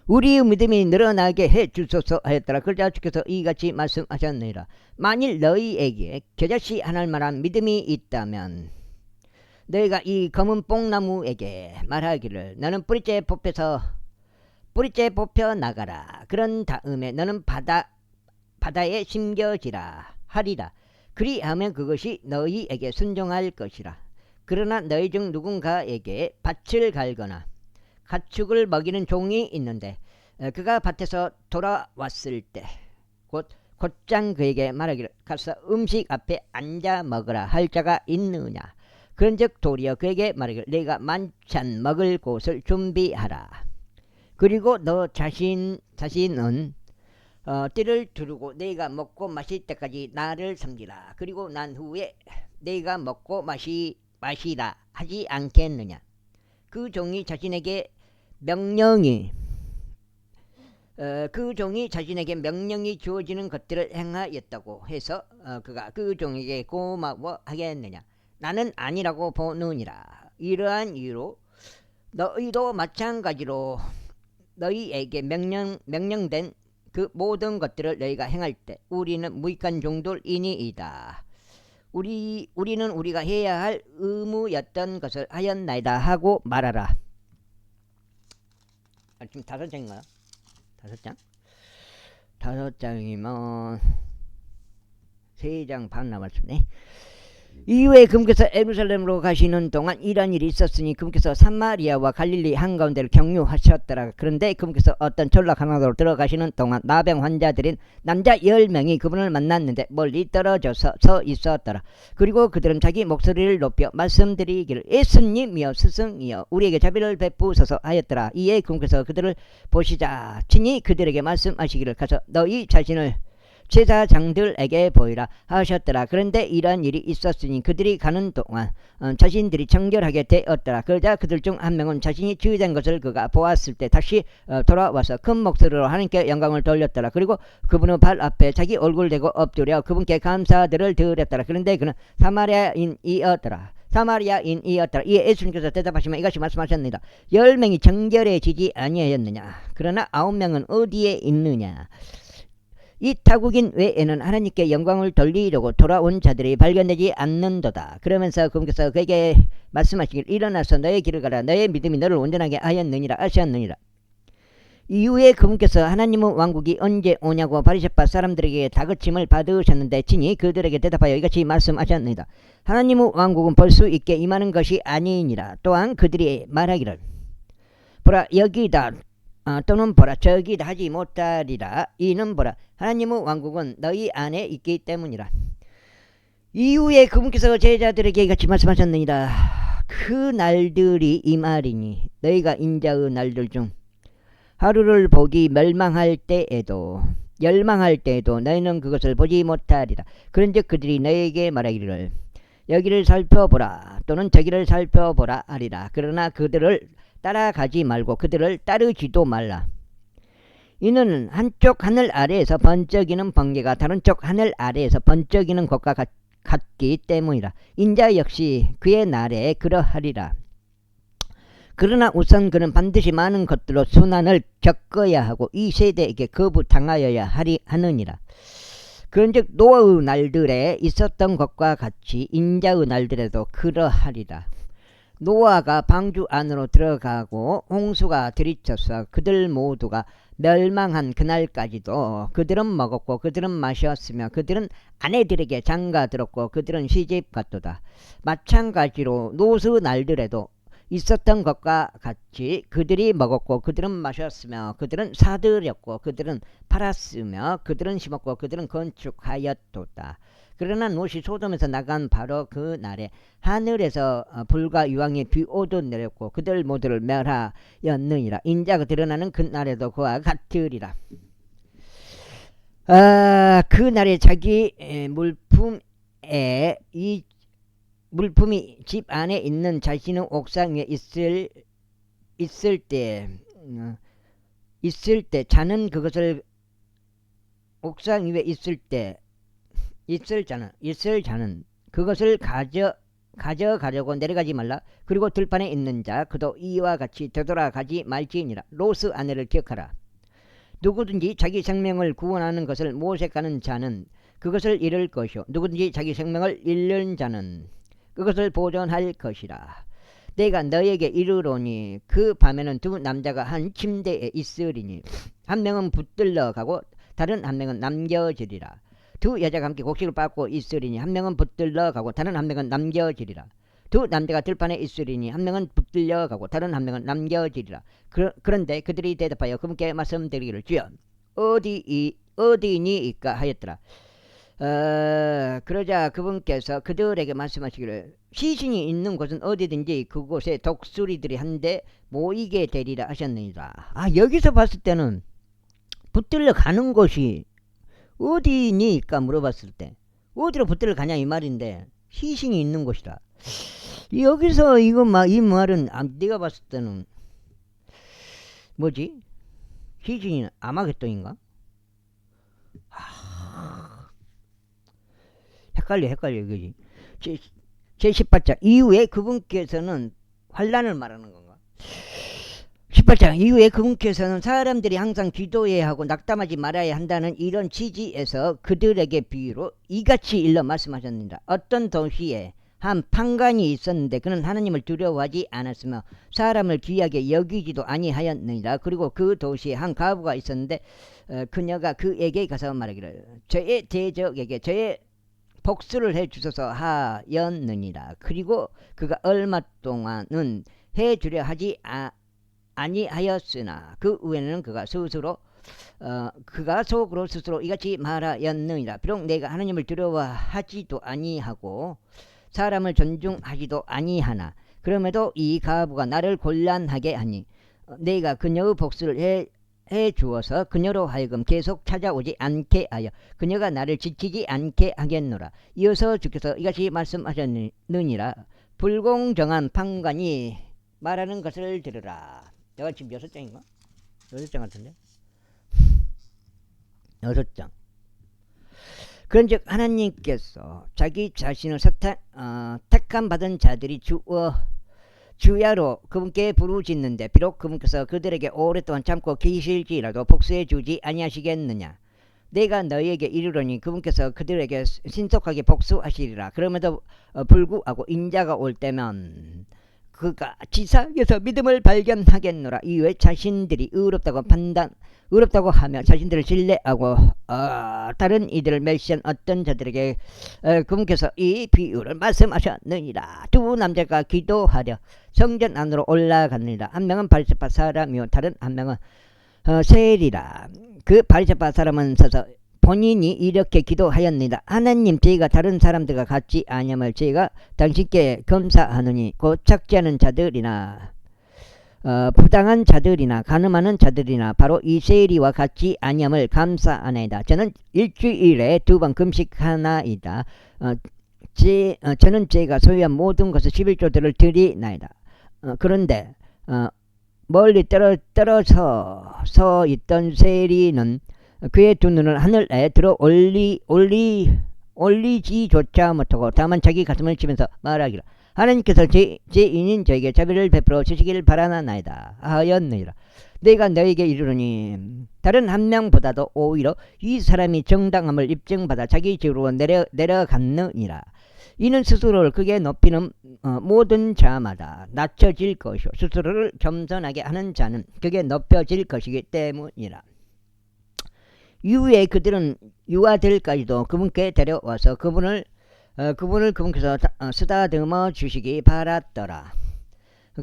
우리의 믿음이 늘어나게 해주소서 하였더라. 그러자 주께서 이같이 말씀하셨느니라. 만일 너희에게 겨자씨 하나만한 믿음이 있다면 너희가 이 검은 뽕나무에게 말하기를 너는 뿌리째 뽑혀 나가라. 그런 다음에 너는 바다에 심겨지라 하리라. 그리하면 그것이 너희에게 순종할 것이라. 그러나 너희 중 누군가에게 밭을 갈거나 가축을 먹이는 종이 있는데 그가 밭에서 돌아왔을 때 곧장 그에게 말하기를 가서 음식 앞에 앉아 먹으라 할 자가 있느냐. 그런즉 도리어 그에게 말하기를 내가 만찬 먹을 곳을 준비하라. 그리고 너 자신은 띠를 두르고 내가 먹고 마실 때까지 나를 섬기라. 그리고 난 후에 내가 먹고 마시라 하지 않겠느냐. 그 종이 자신에게 명령이 주어지는 것들을 행하였다고 해서 그가 그 종에게 고마워하겠느냐. 나는 아니라고 보느니라. 이러한 이유로 너희도 마찬가지로 너희에게 명령된 그 모든 것들을 너희가 행할 때 우리는 무익한 종들이니이다. 우리는 우리가 해야 할 의무였던 것을 하였나이다 하고 말하라. 지금 5장인가요? 5장? 5장이면 3장 반 남았습니다. 이후에 그분께서 예루살렘으로 가시는 동안 이런 일이 있었으니 그분께서 사마리아와 갈릴리 한가운데를 경유하셨더라. 그런데 그분께서 어떤 전락하나로 들어가시는 동안 나병 환자들인 남자 10명이 그분을 만났는데 멀리 떨어져서 서 있었더라. 그리고 그들은 자기 목소리를 높여 말씀드리기를 예수님이여 스승이여 우리에게 자비를 베푸소서 하였더라. 이에 그분께서 그들을 보시자 친히 그들에게 말씀하시기를 가서 너희 자신을 제사장들에게 보이라 하셨더라. 그런데 이러한 일이 있었으니 그들이 가는 동안 자신들이 정결하게 되었더라. 그러자 그들 중 한 명은 자신이 주의된 것을 그가 보았을 때 다시 돌아와서 큰 목소리로 하나님께 영광을 돌렸더라. 그리고 그분의 발 앞에 자기 얼굴 대고 엎드려 그분께 감사들을 드렸더라. 그런데 그는 사마리아인이었더라. 이에 예수님께서 대답하시면 이같이 말씀하셨습니다. 10명이 정결해지지 아니하였느냐. 그러나 9명은 어디에 있느냐. 이 타국인 외에는 하나님께 영광을 돌리려고 돌아온 자들이 발견되지 않는도다. 그러면서 그분께서 그에게 말씀하시길 일어나서 너의 길을 가라. 너의 믿음이 너를 온전하게 하였느니라 하셨느니라. 이후에 그분께서 하나님의 왕국이 언제 오냐고 바리새파 사람들에게 다그침을 받으셨는데 친히 그들에게 대답하여 이같이 말씀하셨느니라. 하나님의 왕국은 볼 수 있게 임하는 것이 아니니라. 또한 그들이 말하기를 보라 여기다 또는 보라 저기다 하지 못하리라. 이는 보라 하나님의 왕국은 너희 안에 있기 때문이라. 이후에 그분께서 제자들에게 이같이 말씀하셨느니라. 그 날들이 임하리니 너희가 인자의 날들 중 하루를 보기 멸망할 때에도 너희는 그것을 보지 못하리라. 그런즉 그들이 너희에게 말하기를 여기를 살펴보라 또는 저기를 살펴보라 하리라. 그러나 그들을 따라가지 말고 그들을 따르지도 말라. 이는 한쪽 하늘 아래에서 번쩍이는 번개가 다른 쪽 하늘 아래에서 번쩍이는 것과 같기 때문이라. 인자 역시 그의 날에 그러하리라. 그러나 우선 그는 반드시 많은 것들로 순환을 겪어야 하고 이 세대에게 거부당하여야 하느니라. 그런즉 노아의 날들에 있었던 것과 같이 인자의 날들에도 그러하리라. 노아가 방주 안으로 들어가고 홍수가 들이쳐서 그들 모두가 멸망한 그날까지도 그들은 먹었고 그들은 마셨으며 그들은 아내들에게 장가들었고 그들은 시집갔도다. 마찬가지로 롯의 날들에도 있었던 것과 같이 그들이 먹었고 그들은 마셨으며 그들은 사들였고 그들은 팔았으며 그들은 심었고 그들은 건축하였도다. 그러나 롯이 소돔에서 나간 바로 그 날에 하늘에서 불과 유황이 비오도 내렸고 그들 모두를 멸하였느니라. 인자가 드러나는 그 날에도 그와 같으리라. 그 날에 자기 물품이 집 안에 있는 자신의 옥상 위에 있을 때 자는 그것을 옥상 위에 있을 자는 그것을 가져가려고 내려가지 말라. 그리고 들판에 있는 자 그도 이와 같이 되돌아가지 말지니라. 롯의 아내를 기억하라. 누구든지 자기 생명을 구원하는 것을 모색하는 자는 그것을 잃을 것이요 누구든지 자기 생명을 잃는 자는 그것을 보존할 것이라. 내가 너에게 이르노니 그 밤에는 두 남자가 한 침대에 있으리니 한 명은 붙들러 가고 다른 한 명은 남겨지리라. 두 여자가 함께 곡식을 빻고 있으리니 한 명은 붙들러 가고 다른 한 명은 남겨지리라. 두 남자가 들판에 있으리니 한 명은 붙들려 가고 다른 한 명은 남겨지리라. 그런데 그들이 대답하여 그분께 말씀드리기를 주여 어디니이까 하였더라. 그러자 그분께서 그들에게 말씀하시기를 시신이 있는 곳은 어디든지 그곳에 독수리들이 한데 모이게 되리라 하셨느니라. 여기서 봤을 때는 붙들려 가는 곳이 어디니까 물어봤을 때 어디로 붙들려 가냐 이 말인데 시신이 있는 곳이라. 여기서 이 말은 내가 봤을 때는 뭐지? 시신이 아마겟돈인가? 헷갈려 이거지. 제18장 이후에 그분께서는 환란을 말하는 건가? 18장 이후에 그분께서는 사람들이 항상 기도해야 하고 낙담하지 말아야 한다는 이런 취지에서 그들에게 비유로 이같이 일러 말씀하셨습니다. 어떤 도시에 한 판관이 있었는데 그는 하나님을 두려워하지 않았으며 사람을 귀하게 여기지도 아니하였느니라. 그리고 그 도시에 한 과부가 있었는데 그녀가 그에게 가서 말하기를 저의 대적에게 저의 복수를 해주소서 하였느니라. 그리고 그가 얼마 동안은 해주려 하지 아니하였으나 그 후에는 그가 속으로 스스로 이같이 말하였느니라. 비록 내가 하나님을 두려워하지도 아니하고 사람을 존중하지도 아니하나 그럼에도 이 과부가 나를 곤란하게 하니 내가 그녀의 복수를 해 주어서 그녀로 하여금 계속 찾아오지 않게 하여 그녀가 나를 지키지 않게 하겠노라. 이어서 주께서 이같이 말씀하셨느니라. 불공정한 판관이 말하는 것을 들으라. 내가 지금 6장인가? 6장 같은데? 6장. 그런즉 하나님께서 자기 자신을 택함 받은 자들이 주야로 그분께 부르짖는데 비록 그분께서 그들에게 오랫동안 참고 계실지라도 복수해 주지 아니하시겠느냐. 내가 너희에게 이르노니 그분께서 그들에게 신속하게 복수하시리라. 그럼에도 불구하고 인자가 올 때면 그가 지상에서 믿음을 발견하겠노라. 이후에 자신들이 의롭다고 하며 자신들을 신뢰하고 다른 이들을 멸시한 어떤 자들에게 그분께서 이 비유를 말씀하셨느니라. 두 남자가 기도하려 성전 안으로 올라갔느니라. 한 명은 바리새파 사람이요 다른 한 명은 세리라. 그 바리새파 사람은 서서 본인이 이렇게 기도하였느니라. 하나님, 저희가 다른 사람들과 같지 아니함을 저희가 당신께 검사하느니 곧 착취하는 자들이나 부당한 자들이나 가늠하는 자들이나 바로 이 세리와 같지 아니함을 감사하나이다. 저는 일주일에 2번 금식하나이다. 저는 제가 소유한 모든 것을 11조들을 드리나이다. 그런데 멀리 떨어져 서 있던 세리는 그의 두 눈을 하늘에 들어 올리지조차 못하고 다만 자기 가슴을 치면서 말하기를 하나님께서 죄인인 저에게 자비를 베풀어 주시기를 바라나이다 하였느니라. 내가 너에게 이르노니 다른 한 명보다도 오히려 이 사람이 정당함을 입증받아 자기 집으로 내려갔느니라. 이는 스스로를 크게 높이는 모든 자마다 낮춰질 것이요 스스로를 겸손하게 하는 자는 크게 높여질 것이기 때문이라. 이후에 그들은 유아들까지도 그분께 데려와서 그분을 그분께서 쓰다듬어 주시기 바랐더라.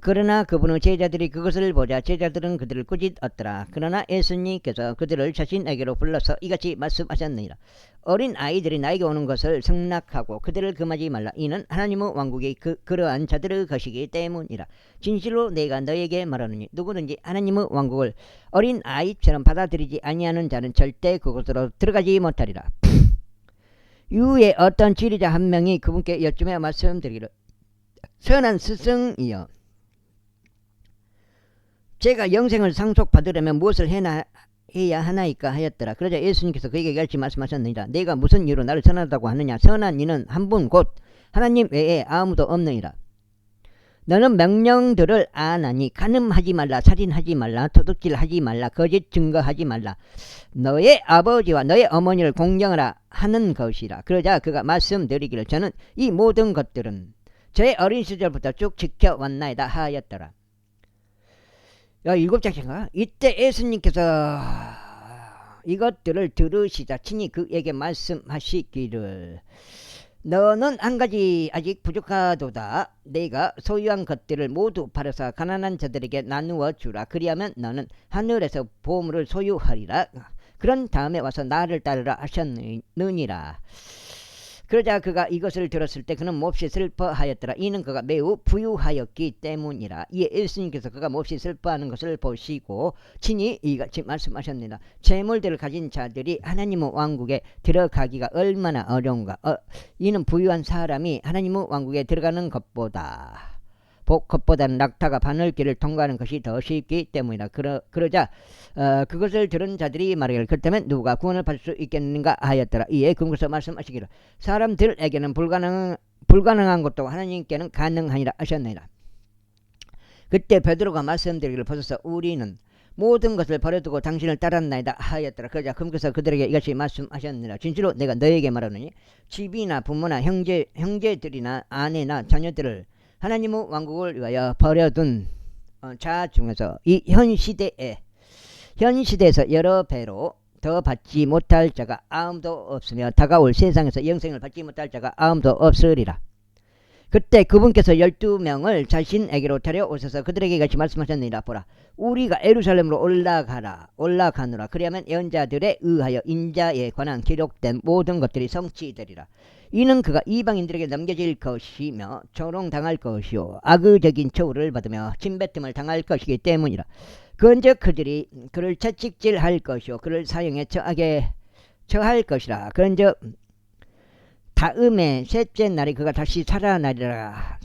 그러나 그분의 제자들이 그것을 보자 제자들은 그들을 꾸짖었더라. 그러나 예수님께서 그들을 자신에게로 불러서 이같이 말씀하셨느니라. 어린 아이들이 나에게 오는 것을 승낙하고 그들을 금하지 말라. 이는 하나님의 왕국이 그러한 자들의 것이기 때문이라. 진실로 내가 너에게 말하노니 누구든지 하나님의 왕국을 어린 아이처럼 받아들이지 아니하는 자는 절대 그곳으로 들어가지 못하리라. 이후에 어떤 지리자 한 명이 그분께 여쭈며 말씀드리기를 선한 스승이여, 제가 영생을 상속받으려면 무엇을 해야 하나이까 하였더라. 그러자 예수님께서 그에게 이같이 말씀하셨느니라. 내가 무슨 이유로 나를 선하다고 하느냐. 선한 이는 한 분 곧 하나님 외에 아무도 없느니라. 너는 명령들을 아나니 간음하지 말라, 살인하지 말라, 도둑질하지 말라, 거짓 증거하지 말라, 너의 아버지와 너의 어머니를 공경하라 하는 것이라. 그러자 그가 말씀드리기를 저는 이 모든 것들은 저의 어린 시절부터 쭉 지켜왔나이다 하였더라. 7장인가? 이때 예수님께서 이것들을 들으시자 친히 그에게 말씀하시기를 너는 한 가지 아직 부족하도다. 내가 소유한 것들을 모두 팔아서 가난한 자들에게 나누어 주라. 그리하면 너는 하늘에서 보물을 소유하리라. 그런 다음에 와서 나를 따르라 하셨느니라. 그러자 그가 이것을 들었을 때 그는 몹시 슬퍼하였더라. 이는 그가 매우 부유하였기 때문이라. 이에 예수님께서 그가 몹시 슬퍼하는 것을 보시고 친히 이같이 말씀하셨느니라. 재물들을 가진 자들이 하나님의 왕국에 들어가기가 얼마나 어려운가. 이는 부유한 사람이 하나님의 왕국에 들어가는 것보다는 낙타가 바늘길을 통과하는 것이 더 쉽기 때문이라. 그러자 그것을 들은 자들이 말하기를 그렇다면 누가 구원을 받을 수 있겠는가 하였더라. 이에 그분께서 말씀하시기를 사람들에게는 불가능한 것도 하나님께는 가능하니라 하셨느니라. 그때 베드로가 말씀드리기를 보소서 우리는 모든 것을 버려두고 당신을 따랐나이다 하였더라. 그러자 그분께서 그들에게 이같이 말씀하셨느니라. 진실로 내가 너에게 말하노니 집이나 부모나 형제들이나 아내나 자녀들을 하나님의 왕국을 위하여 버려둔 자 중에서 이 현 시대에서 여러 배로 더 받지 못할 자가 아무도 없으며 다가올 세상에서 영생을 받지 못할 자가 아무도 없으리라. 그때 그분께서 12명을 자신에게로 데려오셔서 그들에게 같이 말씀하셨느니라. 보라, 우리가 예루살렘으로 올라가노라. 그리하면 예언자들에 의하여 인자에 관한 기록된 모든 것들이 성취되리라. 이는 그가 이방인들에게 넘겨질 것이며 조롱당할 것이요 악의적인 처우를 받으며 침뱉음을 당할 것이기 때문이라. 그런즉 그들이 그를 채찍질할 것이요 그를 사형에 처할 것이라. 그런즉 다음에 셋째 날에 그가 다시 살아나리라.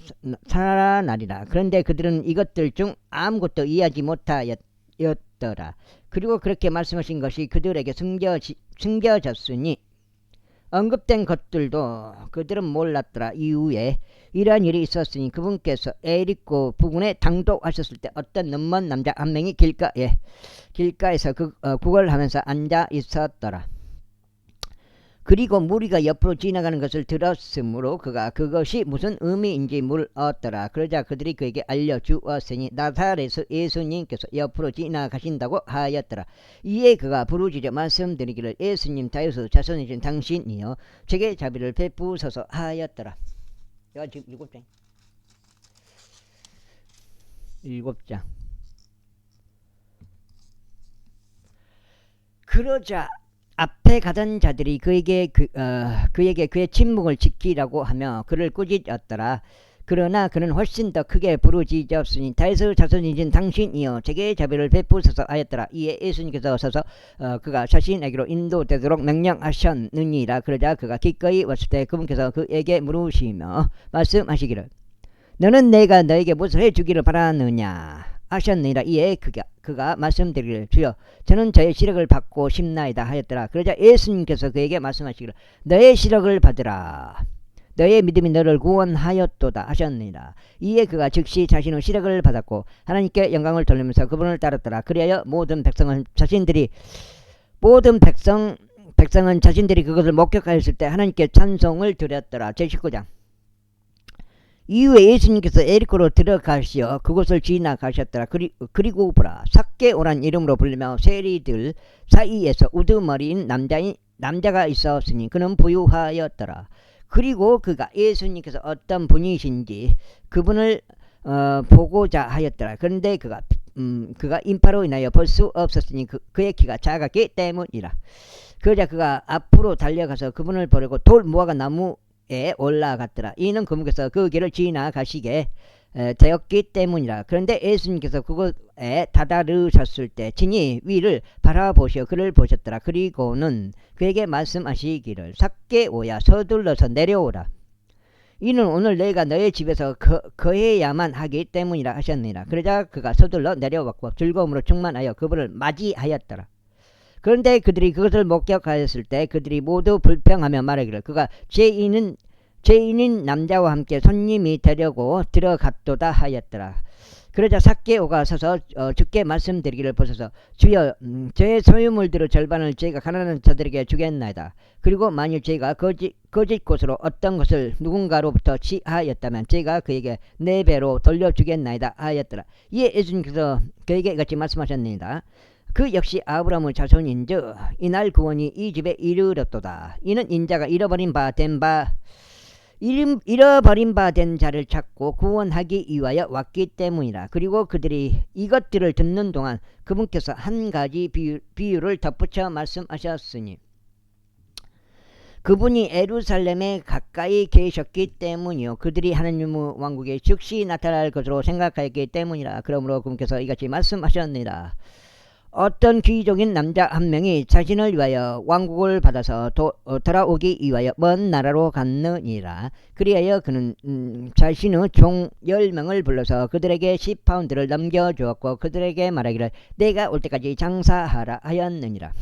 그런데 그들은 이것들 중 아무것도 이해하지 못하였더라. 그리고 그렇게 말씀하신 것이 그들에게 숨겨졌으니 언급된 것들도 그들은 몰랐더라. 이후에 이러한 일이 있었으니 그분께서 에리코 부근에 당도하셨을 때 어떤 눈먼 남자 한 명이 길가에서 구걸하면서 앉아 있었더라. 그리고 무리가 옆으로 지나가는 것을 들었으므로 그가 그것이 무슨 의미인지 물었더라. 그러자 그들이 그에게 알려주었으니 나사렛에서 예수님께서 옆으로 지나가신다고 하였더라. 이에 그가 부르짖어 말씀드리기를 예수님 다윗의 자손이신 당신이여 제게 자비를 베푸소서 하였더라. 이거 지금 7장. 7장. 그러자 앞에 가던 자들이 그에게 그의 침묵을 지키라고 하며 그를 꾸짖었더라. 그러나 그는 훨씬 더 크게 부르짖었으니 다윗의 자손이신 당신이여 제게 자비를 베푸소서 하였더라. 이에 예수님께서 서서 그가 자신에게로 인도되도록 명령하셨느니라. 그러자 그가 기꺼이 왔을 때 그분께서 그에게 물으시며 말씀하시기를 너는 내가 너에게 무엇을 해주기를 바라느냐 하셨느니라. 이에 그가 말씀드리기를 주여 저는 저의 시력을 받고 싶나이다 하였더라. 그러자 예수님께서 그에게 말씀하시기를 너의 시력을 받으라 너의 믿음이 너를 구원하였도다 하셨느니라. 이에 그가 즉시 자신의 시력을 받았고 하나님께 영광을 돌리면서 그분을 따랐더라. 그리하여 모든 백성은 자신들이 그것을 목격하였을 때 하나님께 찬송을 드렸더라. 제19장. 이후에 예수님께서 에리코로 들어가시어 그곳을 지나가셨더라. 그리고 보라 삭개오란 이름으로 불리며 세리들 사이에서 우두머리인 남자가 있었으니 그는 부유하였더라. 그리고 그가 예수님께서 어떤 분이신지 그분을 보고자 하였더라. 그런데 그가 인파로 인하여 볼 수 없었으니 그의 키가 작았기 때문이라. 그러자 그가 앞으로 달려가서 그분을 보려고 돌 무화과 나무에 올라갔더라. 이는 그분께서 그 길을 지나가시게 되었기 때문이라. 그런데 예수님께서 그곳에 다다르셨을 때 친히 위를 바라보시어 그를 보셨더라. 그리고는 그에게 말씀하시기를 삭개오야 서둘러서 내려오라. 이는 오늘 내가 너의 집에서 거해야만 하기 때문이라 하셨느니라. 그러자 그가 서둘러 내려왔고 즐거움으로 충만하여 그분을 맞이하였더라. 그런데 그들이 그것을 목격하였을 때 그들이 모두 불평하며 말하기를 그가 죄인인 남자와 함께 손님이 되려고 들어갔도다 하였더라. 그러자 삭개오가 서서 주께 말씀드리기를 보소서 주여 저의 소유물들의 절반을 저희가 가난한 자들에게 주겠나이다. 그리고 만일 저희가 거짓 곳으로 어떤 것을 누군가로부터 취하였다면 저희가 그에게 4배로 돌려주겠나이다 하였더라. 이에 예수님께서 그에게 같이 말씀하셨느니라. 그 역시 아브라함의 자손인즉 이날 구원이 이 집에 이르렀도다. 이는 인자가 잃어버린 바 된 자를 찾고 구원하기 위하여 왔기 때문이라. 그리고 그들이 이것들을 듣는 동안 그분께서 한 가지 비유를 덧붙여 말씀하셨으니 그분이 예루살렘에 가까이 계셨기 때문이요 그들이 하나님의 왕국에 즉시 나타날 것으로 생각하였기 때문이라. 그러므로 그분께서 이같이 말씀하셨느니라. 어떤 귀족인 남자 한 명이 자신을 위하여 왕국을 받아서 돌아오기 위하여 먼 나라로 갔느니라. 그리하여 그는 자신의 종 10명을 불러서 그들에게 10파운드를 넘겨주었고 그들에게 말하기를 내가 올 때까지 장사하라 하였느니라.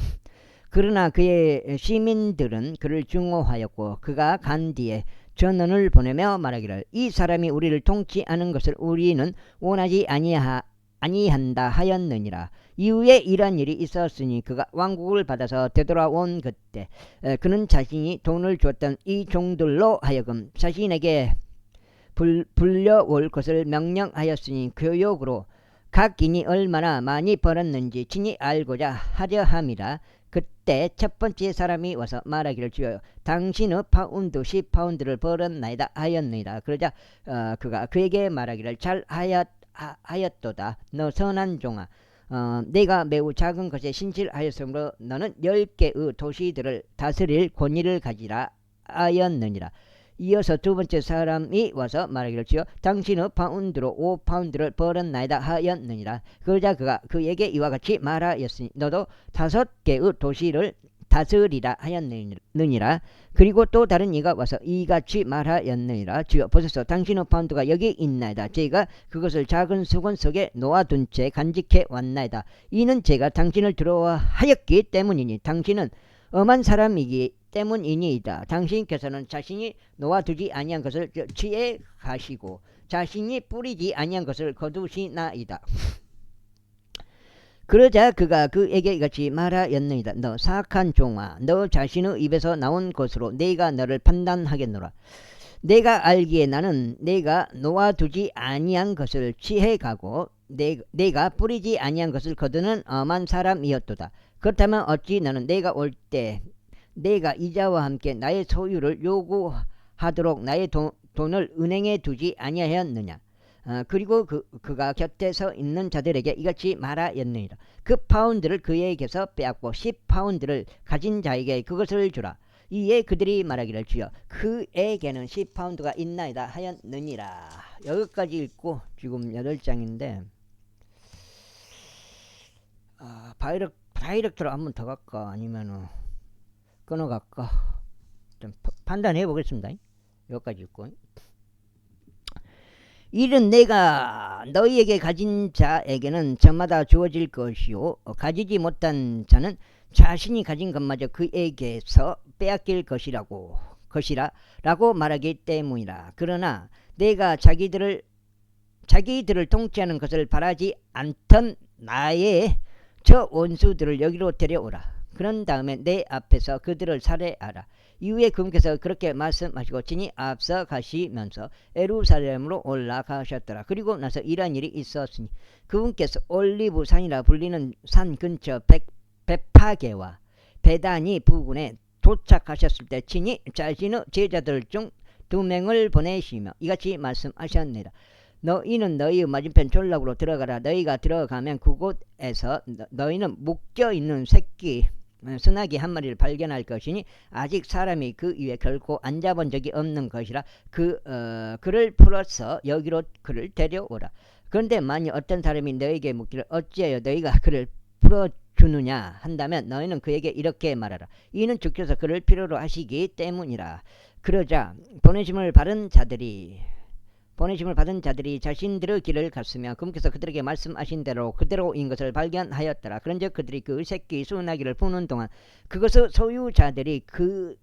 그러나 그의 시민들은 그를 증오하였고 그가 간 뒤에 전원을 보내며 말하기를 이 사람이 우리를 통치하는 것을 우리는 원하지 아니한다 하였느니라. 이후에 이런 일이 있었으니 그가 왕국을 받아서 되돌아온 그때 그는 자신이 돈을 주었던 이 종들로 하여금 자신에게 불려올 것을 명령하였으니 교역으로 각인이 얼마나 많이 벌었는지 친히 알고자 하려 함이라. 그때 첫 번째 사람이 와서 말하기를 주여 당신의 파운드 10파운드를 벌었나이다 하였느니라. 그러자 그가 그에게 말하기를 잘하였도다 너 선한 종아. 내가 매우 작은 것에 신실하였으므로 너는 10개의 도시들을 다스릴 권위를 가지라 하였느니라. 이어서 두 번째 사람이 와서 말하기를 주여 당신의 파운드로 5파운드를 벌었나이다 하였느니라. 그러자 그가 그에게 이와 같이 말하였으니 너도 5개의 도시를 다스리라 하였느니라. 그리고 또 다른 이가 와서 이같이 말하였느니라. 주여 보소서 당신의 파운드가 여기 있나이다. 저희가 그것을 작은 수건 속에 놓아둔 채 간직해 왔나이다. 이는 제가 당신을 두려워하였기 때문이니 당신은 엄한 사람이기 때문이니이다. 당신께서는 자신이 놓아두지 아니한 것을 취해 가시고 자신이 뿌리지 아니한 것을 거두시나이다. 그러자 그가 그에게 이같이 말하였느니라. 너 사악한 종아, 너 자신의 입에서 나온 것으로 내가 너를 판단하겠노라. 내가 알기에 나는 내가 놓아두지 아니한 것을 취해가고 내가 뿌리지 아니한 것을 거두는 엄한 사람이었도다. 그렇다면 어찌 너는 내가 올 때 내가 이자와 함께 나의 소유를 요구하도록 나의 돈을 은행에 두지 아니하였느냐. 그리고 그가 곁에 서 있는 자들에게 이같이 말하였느니라. 그 파운드를 그에게서 빼앗고 10파운드를 가진 자에게 그것을 주라. 이에 그들이 말하기를 주여 그에게는 10파운드가 있나이다 하였느니라. 여기까지 읽고 지금 8장인데 다이렉트로 한 번 더 갈까 아니면 끊어갈까 좀 판단해 보겠습니다. 여기까지 읽고 이는 내가 너희에게 가진 자에게는 저마다 주어질 것이요 가지지 못한 자는 자신이 가진 것마저 그에게서 빼앗길 것이라고 말하기 때문이라. 그러나 내가 자기들을 통치하는 것을 바라지 않던 나의 저 원수들을 여기로 데려오라. 그런 다음에 내 앞에서 그들을 살해하라. 이후에 그분께서 그렇게 말씀하시고 친히 앞서 가시면서 예루살렘으로 올라가셨더라. 그리고 나서 이러한 일이 있었으니 그분께서 올리브 산이라 불리는 산 근처 베파게와 베다니 부근에 도착하셨을 때 친히 자신의 제자들 중 2명을 보내시며 이같이 말씀하셨느니라. 너희는 너희의 맞은편 졸락으로 들어가라. 너희가 들어가면 그곳에서 너희는 묶여 있는 새끼 순나기 한 마리를 발견할 것이니 아직 사람이 그 위에 결코 앉아본 적이 없는 것이라. 그를 풀어서 여기로 그를 데려오라. 그런데 만일 어떤 사람이 너에게 묻기를 어찌하여 너희가 그를 풀어주느냐 한다면 너희는 그에게 이렇게 말하라. 이는 주께서 그를 필요로 하시기 때문이라. 그러자 보내심을 받은 자들이 자신들의 길을 갔으며 그분께서 그들에게 말씀하신 대로 그대로인 것을 발견하였더라. 그런즉 그들이 그 새끼 수나기를 푸는 동안 그것의 소유자들이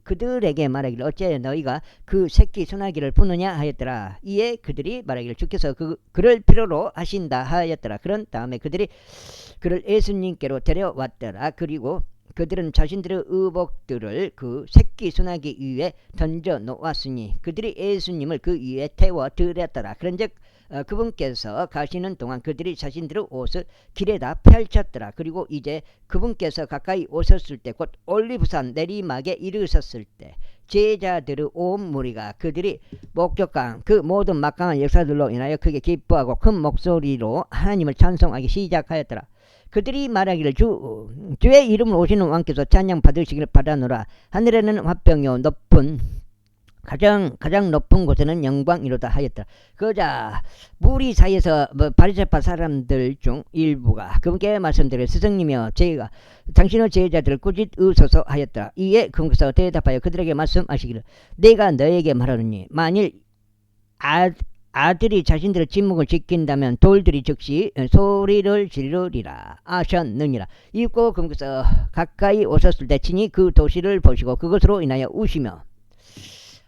그들에게 말하기를 어찌하여 너희가 그 새끼 수나기를 푸느냐 하였더라. 이에 그들이 말하기를 주께서 그를 필요로 하신다 하였더라. 그런 다음에 그들이 그를 예수님께로 데려왔더라. 그리고 그들은 자신들의 의복들을 그 새끼 수나기 위에 던져 놓았으니 그들이 예수님을 그 위에 태워 드렸더라. 그런즉 그분께서 가시는 동안 그들이 자신들의 옷을 길에다 펼쳤더라. 그리고 이제 그분께서 가까이 오셨을 때 곧 올리브산 내리막에 이르셨을 때 제자들의 온 무리가 그들이 목격한 그 모든 막강한 역사들로 인하여 크게 기뻐하고 큰 목소리로 하나님을 찬송하기 시작하였더라. 그들이 말하기를 주의 이름으로 오시는 왕께서 찬양 받으시기를 바라노라. 하늘에는 화평이요 가장 높은 곳에는 영광이로다 하였다. 그러자 무리 사이에서 바리새파 사람들 중 일부가 그분께 말씀드려 스승님이여 저희가 당신의 제자들을 꾸짖으소서 하였다. 이에 그분께서 대답하여 그들에게 말씀하시기를 내가 너에게 말하노니 만일 아들이 자신들의 침묵을 지킨다면 돌들이 즉시 소리를 지르리라 하셨느니라. 이윽고 그분께서 가까이 오셨을 때 친히 그 도시를 보시고 그것으로 인하여 우시며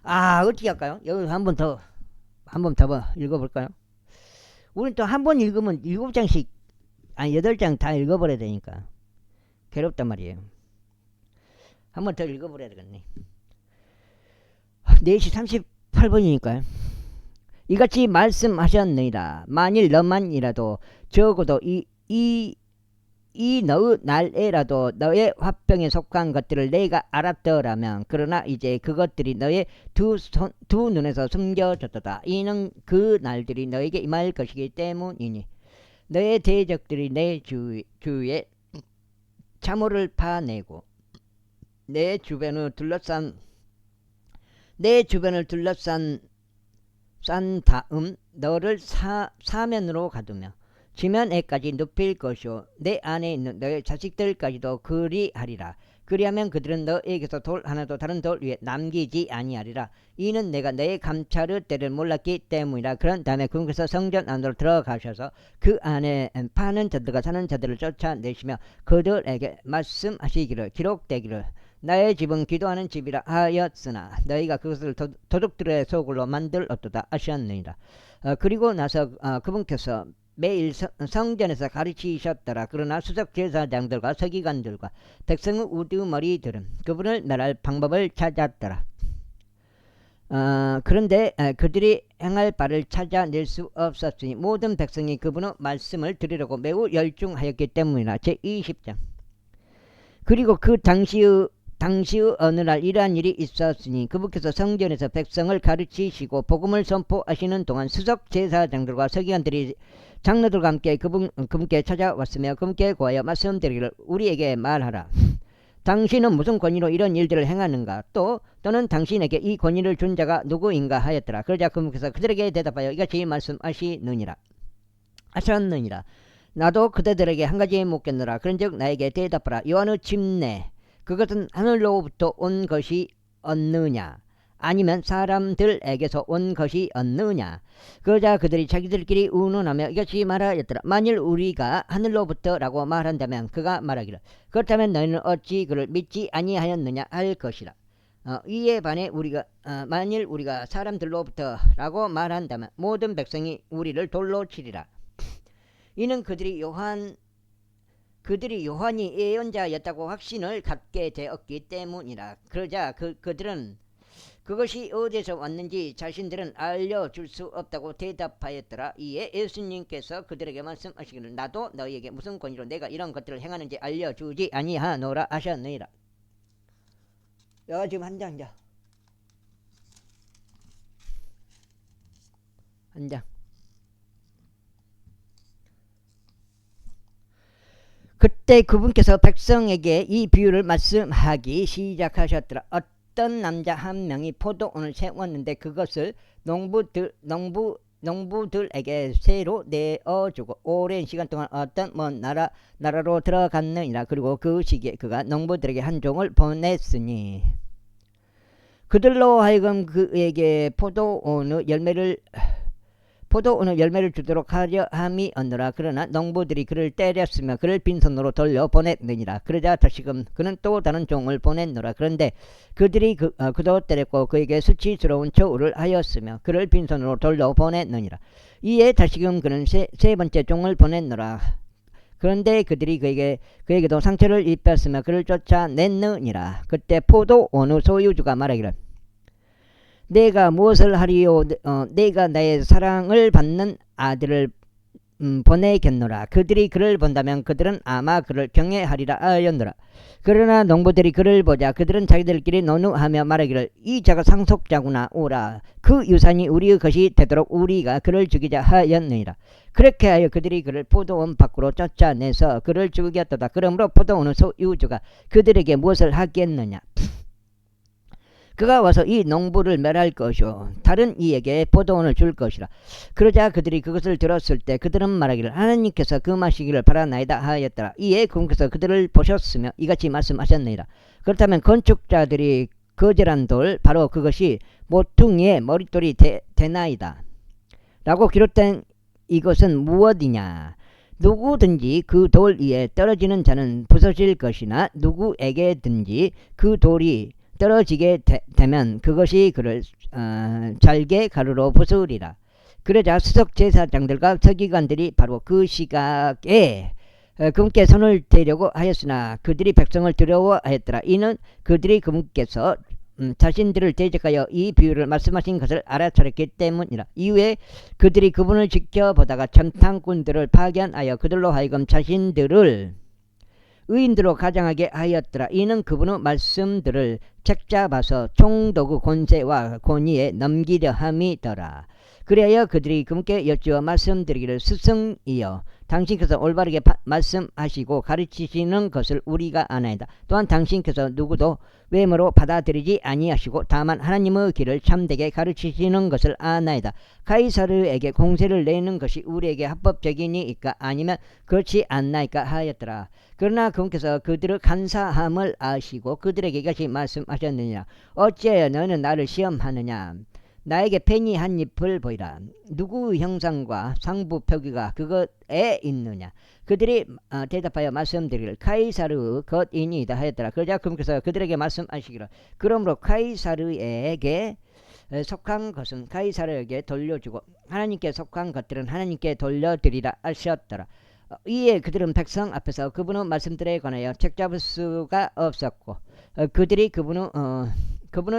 어떻게 할까요? 여기 한 번 더 읽어볼까요? 우리는 또 한 번 읽으면 7장씩 8장 다 읽어버려야 되니까 괴롭단 말이에요. 한 번 더 읽어버려야 되겠네. 4시 38분이니까요. 이같이 말씀하셨느니라. 만일 너만이라도 적어도 이 너의 날에라도 너의 화병에 속한 것들을 내가 알았더라면 그러나 이제 그것들이 너의 두 눈에서 숨겨졌도다. 이는 그 날들이 너에게 임할 것이기 때문이니 너의 대적들이 내 주위에 참호를 파내고 내 주변을 둘러싼 다음 너를 사면으로 가두며 지면에까지 눕힐 것이요 내 안에 있는 너의 자식들까지도 그리하리라. 그리하면 그들은 너에게서 돌 하나도 다른 돌 위에 남기지 아니하리라. 이는 내가 너의 감찰의 때를 몰랐기 때문이라. 그런 다음에 그분께서 성전 안으로 들어가셔서 그 안에 파는 자들과 사는 자들을 쫓아내시며 그들에게 말씀하시기를 기록되기를 나의 집은 기도하는 집이라 하였으나 너희가 그것을 도둑들의 소굴로 만들었도다 하셨느니라. 그리고 나서 그분께서 매일 성전에서 가르치셨더라. 그러나 수석 제사장들과 서기관들과 백성의 우두머리들은 그분을 멸할 방법을 찾았더라. 그런데 그들이 행할 바를 찾아낼 수 없었으니 모든 백성이 그분의 말씀을 들으려고 매우 열중하였기 때문이라. 제20장. 그리고 그 당시의 어느 날 이러한 일이 있었으니 그분께서 성전에서 백성을 가르치시고 복음을 선포하시는 동안 수석 제사장들과 서기관들이 장로들과 함께 그분께 찾아왔으며 그분께 구하여 말씀드리기를 우리에게 말하라. 당신은 무슨 권위로 이런 일들을 행하는가? 또는 당신에게 이 권위를 준 자가 누구인가 하였더라. 그러자 그분께서 그들에게 대답하여 이같이 말씀하셨느니라. 나도 그대들에게 한 가지 묻겠노라. 그런즉 나에게 대답하라. 요한의 침례 그것은 하늘로부터 온 것이 었느냐 아니면 사람들에게서 온 것이 었느냐? 그러자 그들이 자기들끼리 의논하며 이같이 말하였더라. 만일 우리가 하늘로부터라고 말한다면 그가 말하기를 그렇다면 너희는 어찌 그를 믿지 아니하였느냐 할 것이라. 이에 반해 만일 우리가 사람들로부터라고 말한다면 모든 백성이 우리를 돌로 치리라. 이는 그들이 요한이 예언자였다고 확신을 갖게 되었기 때문이라. 그러자 그들은 그것이 어디서 왔는지 자신들은 알려줄 수 없다고 대답하였더라. 이에 예수님께서 그들에게 말씀하시기를 나도 너희에게 무슨 권위로 내가 이런 것들을 행하는지 알려주지 아니하노라 하셨느니라. 지금 한 장. 그때 그분께서 백성에게 이 비유를 말씀하기 시작하셨더라. 어떤 남자 한 명이 포도원을 세웠는데 그것을 농부들에게 새로 내어주고 오랜 시간 동안 어떤 먼 나라로 들어갔느니라. 그리고 그 시기에 그가 농부들에게 한 종을 보냈으니 그들로 하여금 그에게 포도원의 열매를 주도록 하려 함이 없노라. 그러나 농부들이 그를 때렸으며 그를 빈손으로 돌려보냈느니라. 그러자 다시금 그는 또 다른 종을 보냈노라. 그런데 그들이 그도 때렸고 그에게 수치스러운 처우를 하였으며 그를 빈손으로 돌려보냈느니라. 이에 다시금 그는 세 번째 종을 보냈노라. 그런데 그들이 그에게도 상처를 입혔으며 그를 쫓아냈느니라. 그때 포도원의 소유주가 말하기를 내가 무엇을 하리요? 내가 나의 사랑을 받는 아들을 보내겠노라. 그들이 그를 본다면 그들은 아마 그를 경외하리라 하였노라. 그러나 농부들이 그를 보자 그들은 자기들끼리 논의하며 말하기를 이 자가 상속자구나. 오라 그 유산이 우리의 것이 되도록 우리가 그를 죽이자 하였느니라. 그렇게 하여 그들이 그를 포도원 밖으로 쫓아내서 그를 죽였도다. 그러므로 포도원의 소유주가 그들에게 무엇을 하겠느냐? 그가 와서 이 농부를 멸할 것이요 다른 이에게 포도원을 줄 것이라. 그러자 그들이 그것을 들었을 때 그들은 말하기를 하나님께서 금하시기를 바라나이다 하였더라. 이에 그분께서 그들을 보셨으며 이같이 말씀하셨느니라. 그렇다면 건축자들이 거절한 돌 바로 그것이 모퉁이의 머릿돌이 되나이다 라고 기록된 이것은 무엇이냐? 누구든지 그 돌 위에 떨어지는 자는 부서질 것이나 누구에게든지 그 돌이 떨어지게 되면 그것이 그를 잘게 가루로 부수리라. 그러자 수석 제사장들과 서기관들이 바로 그 시각에 그분께 손을 대려고 하였으나 그들이 백성을 두려워하였더라. 이는 그들이 그분께서 자신들을 대적하여 이 비유를 말씀하신 것을 알아차렸기 때문이라. 이후에 그들이 그분을 지켜보다가 천탕꾼들을 파견하여 그들로 하여금 자신들을 의인들로 가장하게 하였더라. 이는 그분의 말씀들을 책잡아서 총독의 권세와 권위에 넘기려 함이더라. 그래야 그들이 그분께 여쭈어 말씀드리기를 스승이여 당신께서 올바르게 말씀하시고 가르치시는 것을 우리가 아나이다. 또한 당신께서 누구도 외모로 받아들이지 아니하시고 다만 하나님의 길을 참되게 가르치시는 것을 아나이다. 가이사르에게 공세를 내는 것이 우리에게 합법적이니까 아니면 그렇지 않나이까 하였더라. 그러나 그분께서 그들의 간사함을 아시고 그들에게 이같이 말씀하셨느니라. 어찌하여 너는 나를 시험하느냐? 나에게 팽이 한 잎을 보이라. 누구의 형상과 상부 표기가 그것에 있느냐? 그들이 대답하여 말씀드리기를 카이사르의 것이니이다 하였더라. 그러자 그분께서 그들에게 말씀하시기를 그러므로 카이사르에게 속한 것은 가이사르에게 돌려주고 하나님께 속한 것들은 하나님께 돌려드리라 하셨더라. 이에 그들은 백성 앞에서 그분의 말씀들에 관하여 책잡을 수가 없었고 그들이 그분의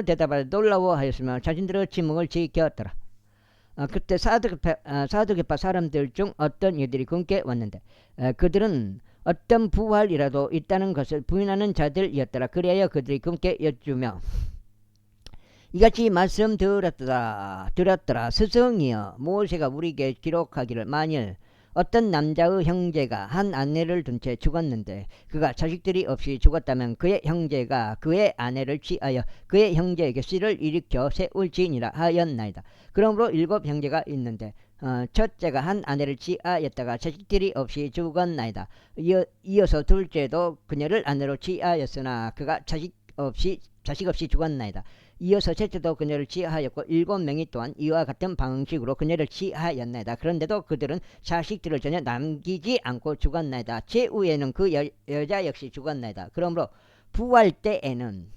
대답을 놀라워하였으며 자신들의 지목을 지켰더라. 그때 사두개파 사람들 중 어떤 이들이 그분께 왔는데 그들은 어떤 부활이라도 있다는 것을 부인하는 자들이었더라. 그리하여 그들이 그분께 여쭈며 이같이 말씀 들었더라. 스승이여, 모세가 우리에게 기록하기를 만일 어떤 남자의 형제가 한 아내를 둔 채 죽었는데 그가 자식들이 없이 죽었다면 그의 형제가 그의 아내를 취하여 그의 형제에게 씨를 일으켜 세울지니라 하였나이다. 그러므로 7 형제가 있는데 첫째가 한 아내를 취하였다가 자식들이 없이 죽었나이다. 이어서 둘째도 그녀를 아내로 취하였으나 그가 자식 없이 죽었나이다. 이어서 셋째도 그녀를 취하였고 7명이 또한 이와 같은 방식으로 그녀를 취하였나이다. 그런데도 그들은 자식들을 전혀 남기지 않고 죽었나이다. 제후에는 그 여자 역시 죽었나이다. 그러므로 부활 때에는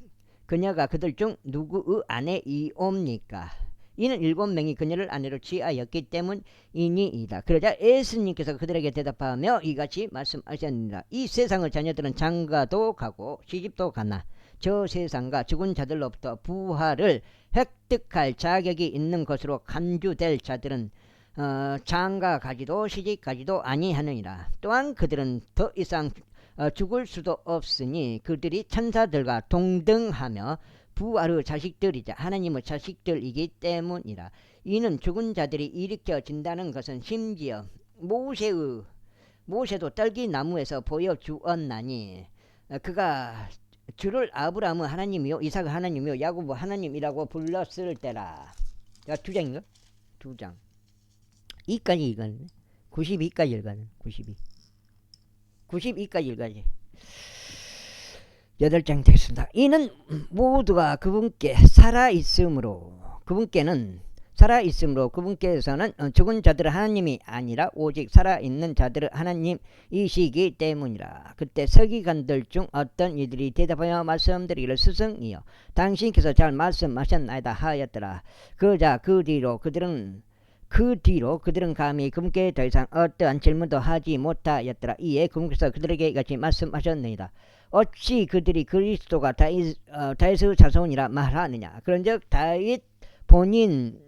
그녀가 그들 중 누구의 아내이옵니까? 이는 7명이 그녀를 아내로 취하였기 때문이니이다. 그러자 예수님께서 그들에게 대답하며 이같이 말씀하셨습니다. 이 세상의 자녀들은 장가도 가고 시집도 가나 저 세상과 죽은 자들로부터 부활을 획득할 자격이 있는 것으로 간주될 자들은 장가 가지도 시집 가지도 아니하느니라. 또한 그들은 더 이상 죽을 수도 없으니 그들이 천사들과 동등하며 부활의 자식들이자 하나님의 자식들이기 때문이라. 이는 죽은 자들이 일으켜진다는 것은 심지어 모세도 떨기나무에서 보여주었나니 그가 주를 아브라함은 하나님이요 이삭은 하나님이요 야곱은 하나님이라고 불렀을 때라. 야, 2장인가? 2장. 이까지 읽었네. 92까지 읽었네. 92까지 읽어야지. 8장 됐습니다. 이는 모두가 그분께는 살아있으므로 그분께서는 죽은 자들의 하나님이 아니라 오직 살아있는 자들의 하나님이시기 때문이라. 그때 서기관들 중 어떤 이들이 대답하여 말씀드리기를 스승이여 당신께서 잘 말씀하셨나이다 하였더라. 그러자 그 뒤로 그들은 감히 그분께 더 이상 어떠한 질문도 하지 못하였더라. 이에 그분께서 그들에게 이같이 말씀하셨나이다. 어찌 그들이 그리스도가 다윗의 자손이라 말하느냐. 그런즉 다윗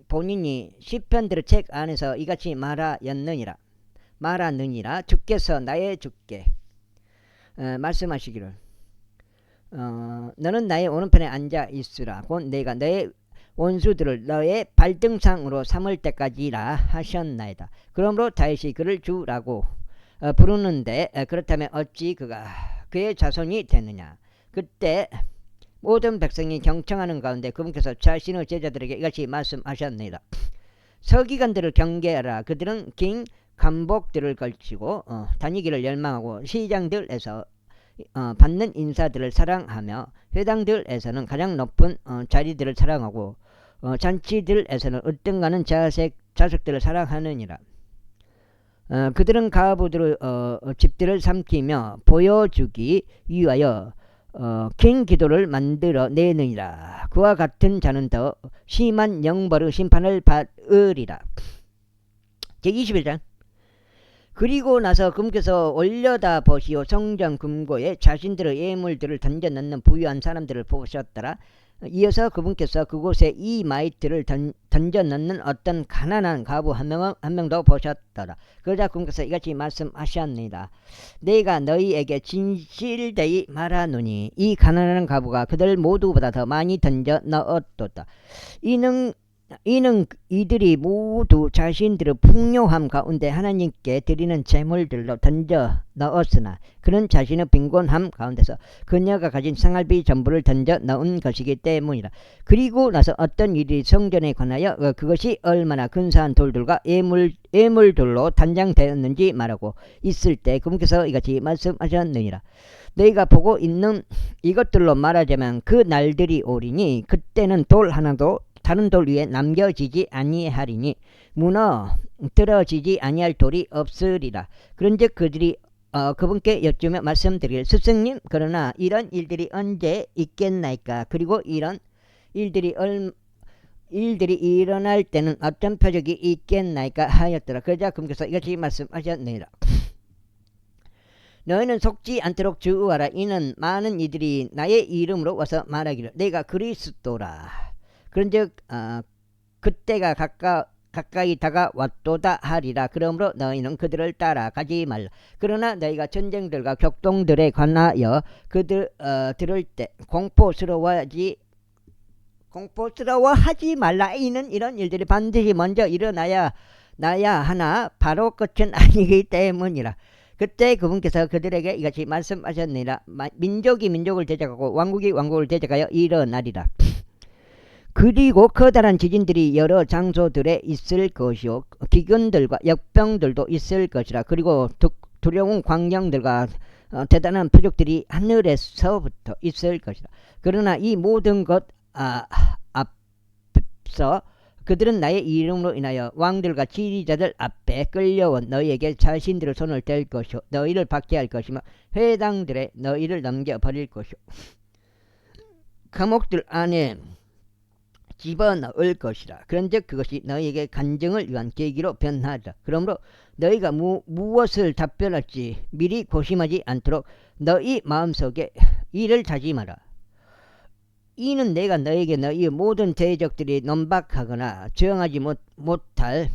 본인이 시편들의 책 안에서 이같이 말하느니라. 주께서 나의 주께 말씀하시기를 너는 나의 오른편에 앉아 있으라. 곧 내가 너의 원수들을 너의 발등상으로 삼을 때까지라 하셨나이다. 그러므로 다윗이 그를 주라고 부르는데 그렇다면 어찌 그가 그의 자손이 되느냐. 그때 모든 백성이 경청하는 가운데 그분께서 자신의 제자들에게 이같이 말씀하셨나이다. 서기관들을 경계하라. 그들은 긴 간복들을 걸치고 다니기를 열망하고 시장들에서 받는 인사들을 사랑하며 회당들에서는 가장 높은 자리들을 사랑하고 잔치들에서는 으뜸가는 자석들을 사랑하느니라. 그들은 가부들의 집들을 삼키며 보여주기 위하여 긴 기도를 만들어 내느니라. 그와 같은 자는 더 심한 영벌의 심판을 받으리라. 제21장. 그리고 나서 그분께서 올려다 보시오 성전 금고에 자신들의 예물들을 던져 넣는 부유한 사람들을 보셨더라. 이어서 그분께서 그곳에 이 마이트를 던져 넣는 어떤 가난한 가부 한 명도 보셨더라. 그러자 그분께서 이같이 말씀하셨습니다. 내가 너희에게 진실되이 말하노니 이 가난한 가부가 그들 모두보다 더 많이 던져 넣었도다. 이들이 모두 자신들의 풍요함 가운데 하나님께 드리는 제물들로 던져 넣었으나 그는 자신의 빈곤함 가운데서 그녀가 가진 생활비 전부를 던져 넣은 것이기 때문이라. 그리고 나서 어떤 일이 성전에 관하여 그것이 얼마나 근사한 돌들과 예물들로 단장되었는지 말하고 있을 때 그분께서 이같이 말씀하셨느니라. 너희가 보고 있는 이것들로 말하자면 그 날들이 오리니 그때는 돌 하나도 다른 돌 위에 남겨지지 아니하리니 무너뜨러지지 아니할 돌이 없으리라. 그런즉 그들이 그분께 여쭈며 말씀드리길 스승님 그러나 이런 일들이 언제 있겠나이까. 그리고 이런 일들이 일들이 일어날 때는 어떤 표적이 있겠나이까 하였더라. 그러자 금께서 이같이 말씀하셨느니라. 너희는 속지 않도록 주의하라. 이는 많은 이들이 나의 이름으로 와서 말하기를 내가 그리스도라. 그런즉 그때가 가까이 다가왔도다 하리라. 그러므로 너희는 그들을 따라가지 말라. 그러나 너희가 전쟁들과 격동들에 관하여 들을 때 공포스러워하지 말라. 이는 이런 일들이 반드시 먼저 일어나야 하나 바로 끝은 아니기 때문이라. 그때 그분께서 그들에게 이같이 말씀하셨느니라. 민족이 민족을 대적하고 왕국이 왕국을 대적하여 일어나리라. 그리고 커다란 지진들이 여러 장소들에 있을 것이요 기근들과 역병들도 있을 것이라. 그리고 두려운 광경들과 대단한 표적들이 하늘에서부터 있을 것이라. 그러나 이 모든 것 앞서 그들은 나의 이름으로 인하여 왕들과 지리자들 앞에 끌려온 너희에게 자신들의 손을 댈 것이요 너희를 박해할 것이며 회당들에 너희를 넘겨버릴 것이요 감옥들 안에 집어넣을 것이라. 그런즉 그것이 너희에게 간증을 위한 계기로 변하리라. 그러므로 너희가 무엇을 답변할지 미리 고심하지 않도록 너희 마음속에 이를 다짐하라. 이는 내가 너에게 너희의 모든 대적들이 논박하거나 저항하지 못할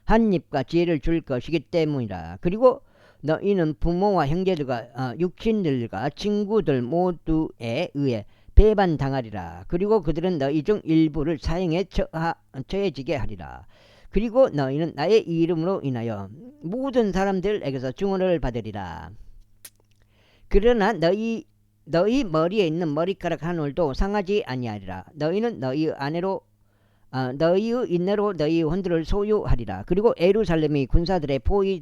한입과 지혜를 줄 것이기 때문이라. 그리고 너희는 부모와 형제들과 육신들과 친구들 모두에 의해 배반당하리라. 그리고 그들은 너희 중 일부를 사형에 처해지게 하리라. 그리고 너희는 나의 이름으로 인하여 모든 사람들에게서 증언을 받으리라. 그러나 너희 머리에 있는 머리카락 한 올도 상하지 아니하리라. 너희는 너희의 인내로 너희의 혼들을 소유하리라. 그리고 예루살렘이 군사들의 포위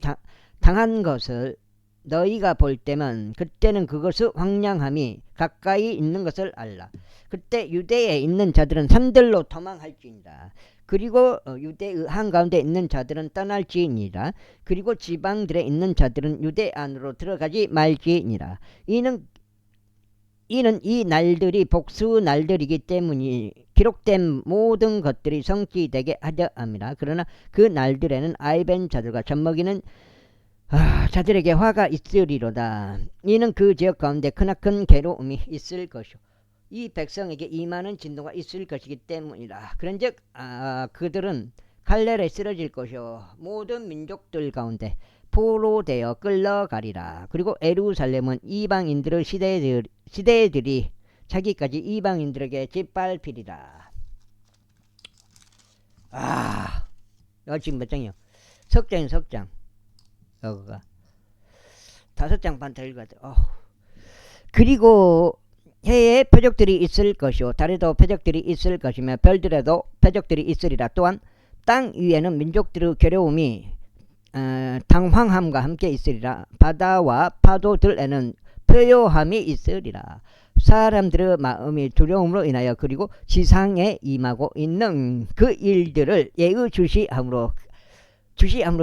당한 것을 너희가 볼 때면 그때는 그것의 황량함이 가까이 있는 것을 알라. 그때 유대에 있는 자들은 산들로 도망할지니라. 그리고 유대의 한가운데 있는 자들은 떠날지니라. 그리고 지방들에 있는 자들은 유대 안으로 들어가지 말지니라. 이는 이 날들이 복수 날들이기 때문이 기록된 모든 것들이 성취되게 하려 함이라. 그러나 그 날들에는 아이벤 자들과 젖먹이는 자들에게 화가 있으리로다. 이는 그 지역 가운데 크나큰 괴로움이 있을 것이요 이 백성에게 임하는 진노가 있을 것이기 때문이라. 그런즉 그들은 칼날에 쓰러질 것이요 모든 민족들 가운데 포로되어 끌려가리라. 그리고 예루살렘은 이방인들의 시대들이 자기까지 이방인들에게 짓밟히리라. 여기 지금 몇 장이요? 석장. 여기가 5장 반 더 읽어야 돼. 그리고 해에 표적들이 있을 것이요 달에도 표적들이 있을 것이며 별들에도 표적들이 있으리라. 또한 땅 위에는 민족들의 괴로움이 당황함과 함께 있으리라. 바다와 파도들에는 표요함이 있으리라. 사람들의 마음이 두려움으로 인하여 그리고 지상에 임하고 있는 그 일들을 예의주시함으로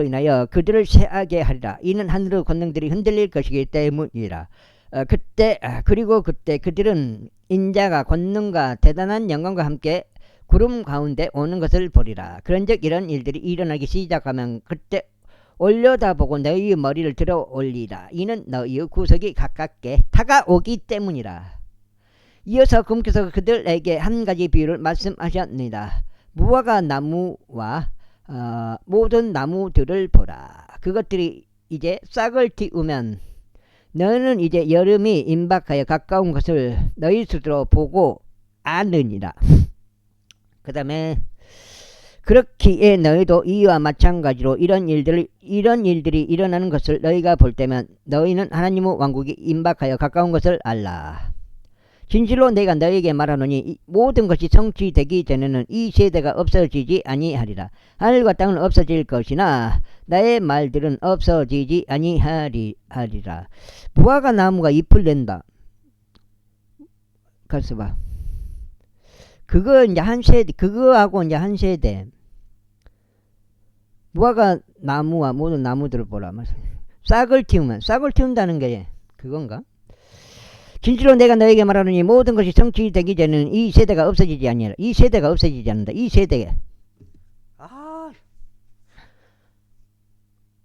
인하여 그들을 쇠하게 하리라. 이는 하늘의 권능들이 흔들릴 것이기 때문이라. 그리고 그때 그들은 인자가 권능과 대단한 영광과 함께 구름 가운데 오는 것을 보리라. 그런즉 이런 일들이 일어나기 시작하면 그때 올려다보고 너희의 머리를 들어 올리라. 이는 너희의 구속이 가깝게 다가오기 때문이라. 이어서 금께서 그들에게 한 가지 비유를 말씀하셨습니다. 무화과 나무와 모든 나무들을 보라. 그것들이 이제 싹을 틔우면 너희는 이제 여름이 임박하여 가까운 것을 너희 스스로 보고 아느니라. 그 다음에 그렇기에 너희도 이와 마찬가지로 이런 일들이 일어나는 것을 너희가 볼 때면 너희는 하나님의 왕국이 임박하여 가까운 것을 알라. 진실로 내가 너희에게 말하노니 모든 것이 성취되기 전에는 이 세대가 없어지지 아니하리라. 하늘과 땅은 없어질 것이나 나의 말들은 없어지지 아니하리라. 무화과 나무가 잎을 낸다. 가서 봐. 그거 이제 한 세대, 그거하고 이제 한 세대. 무화과 나무와 모든 나무들을 보라. 싹을 틔우면, 싹을 틔운다는 게 그건가? 진실로 내가 너에게 말하노니 모든 것이 성취되기 전에는 이 세대가 없어지지 아니하라. 이 세대가 없어지지 않는다. 이 세대에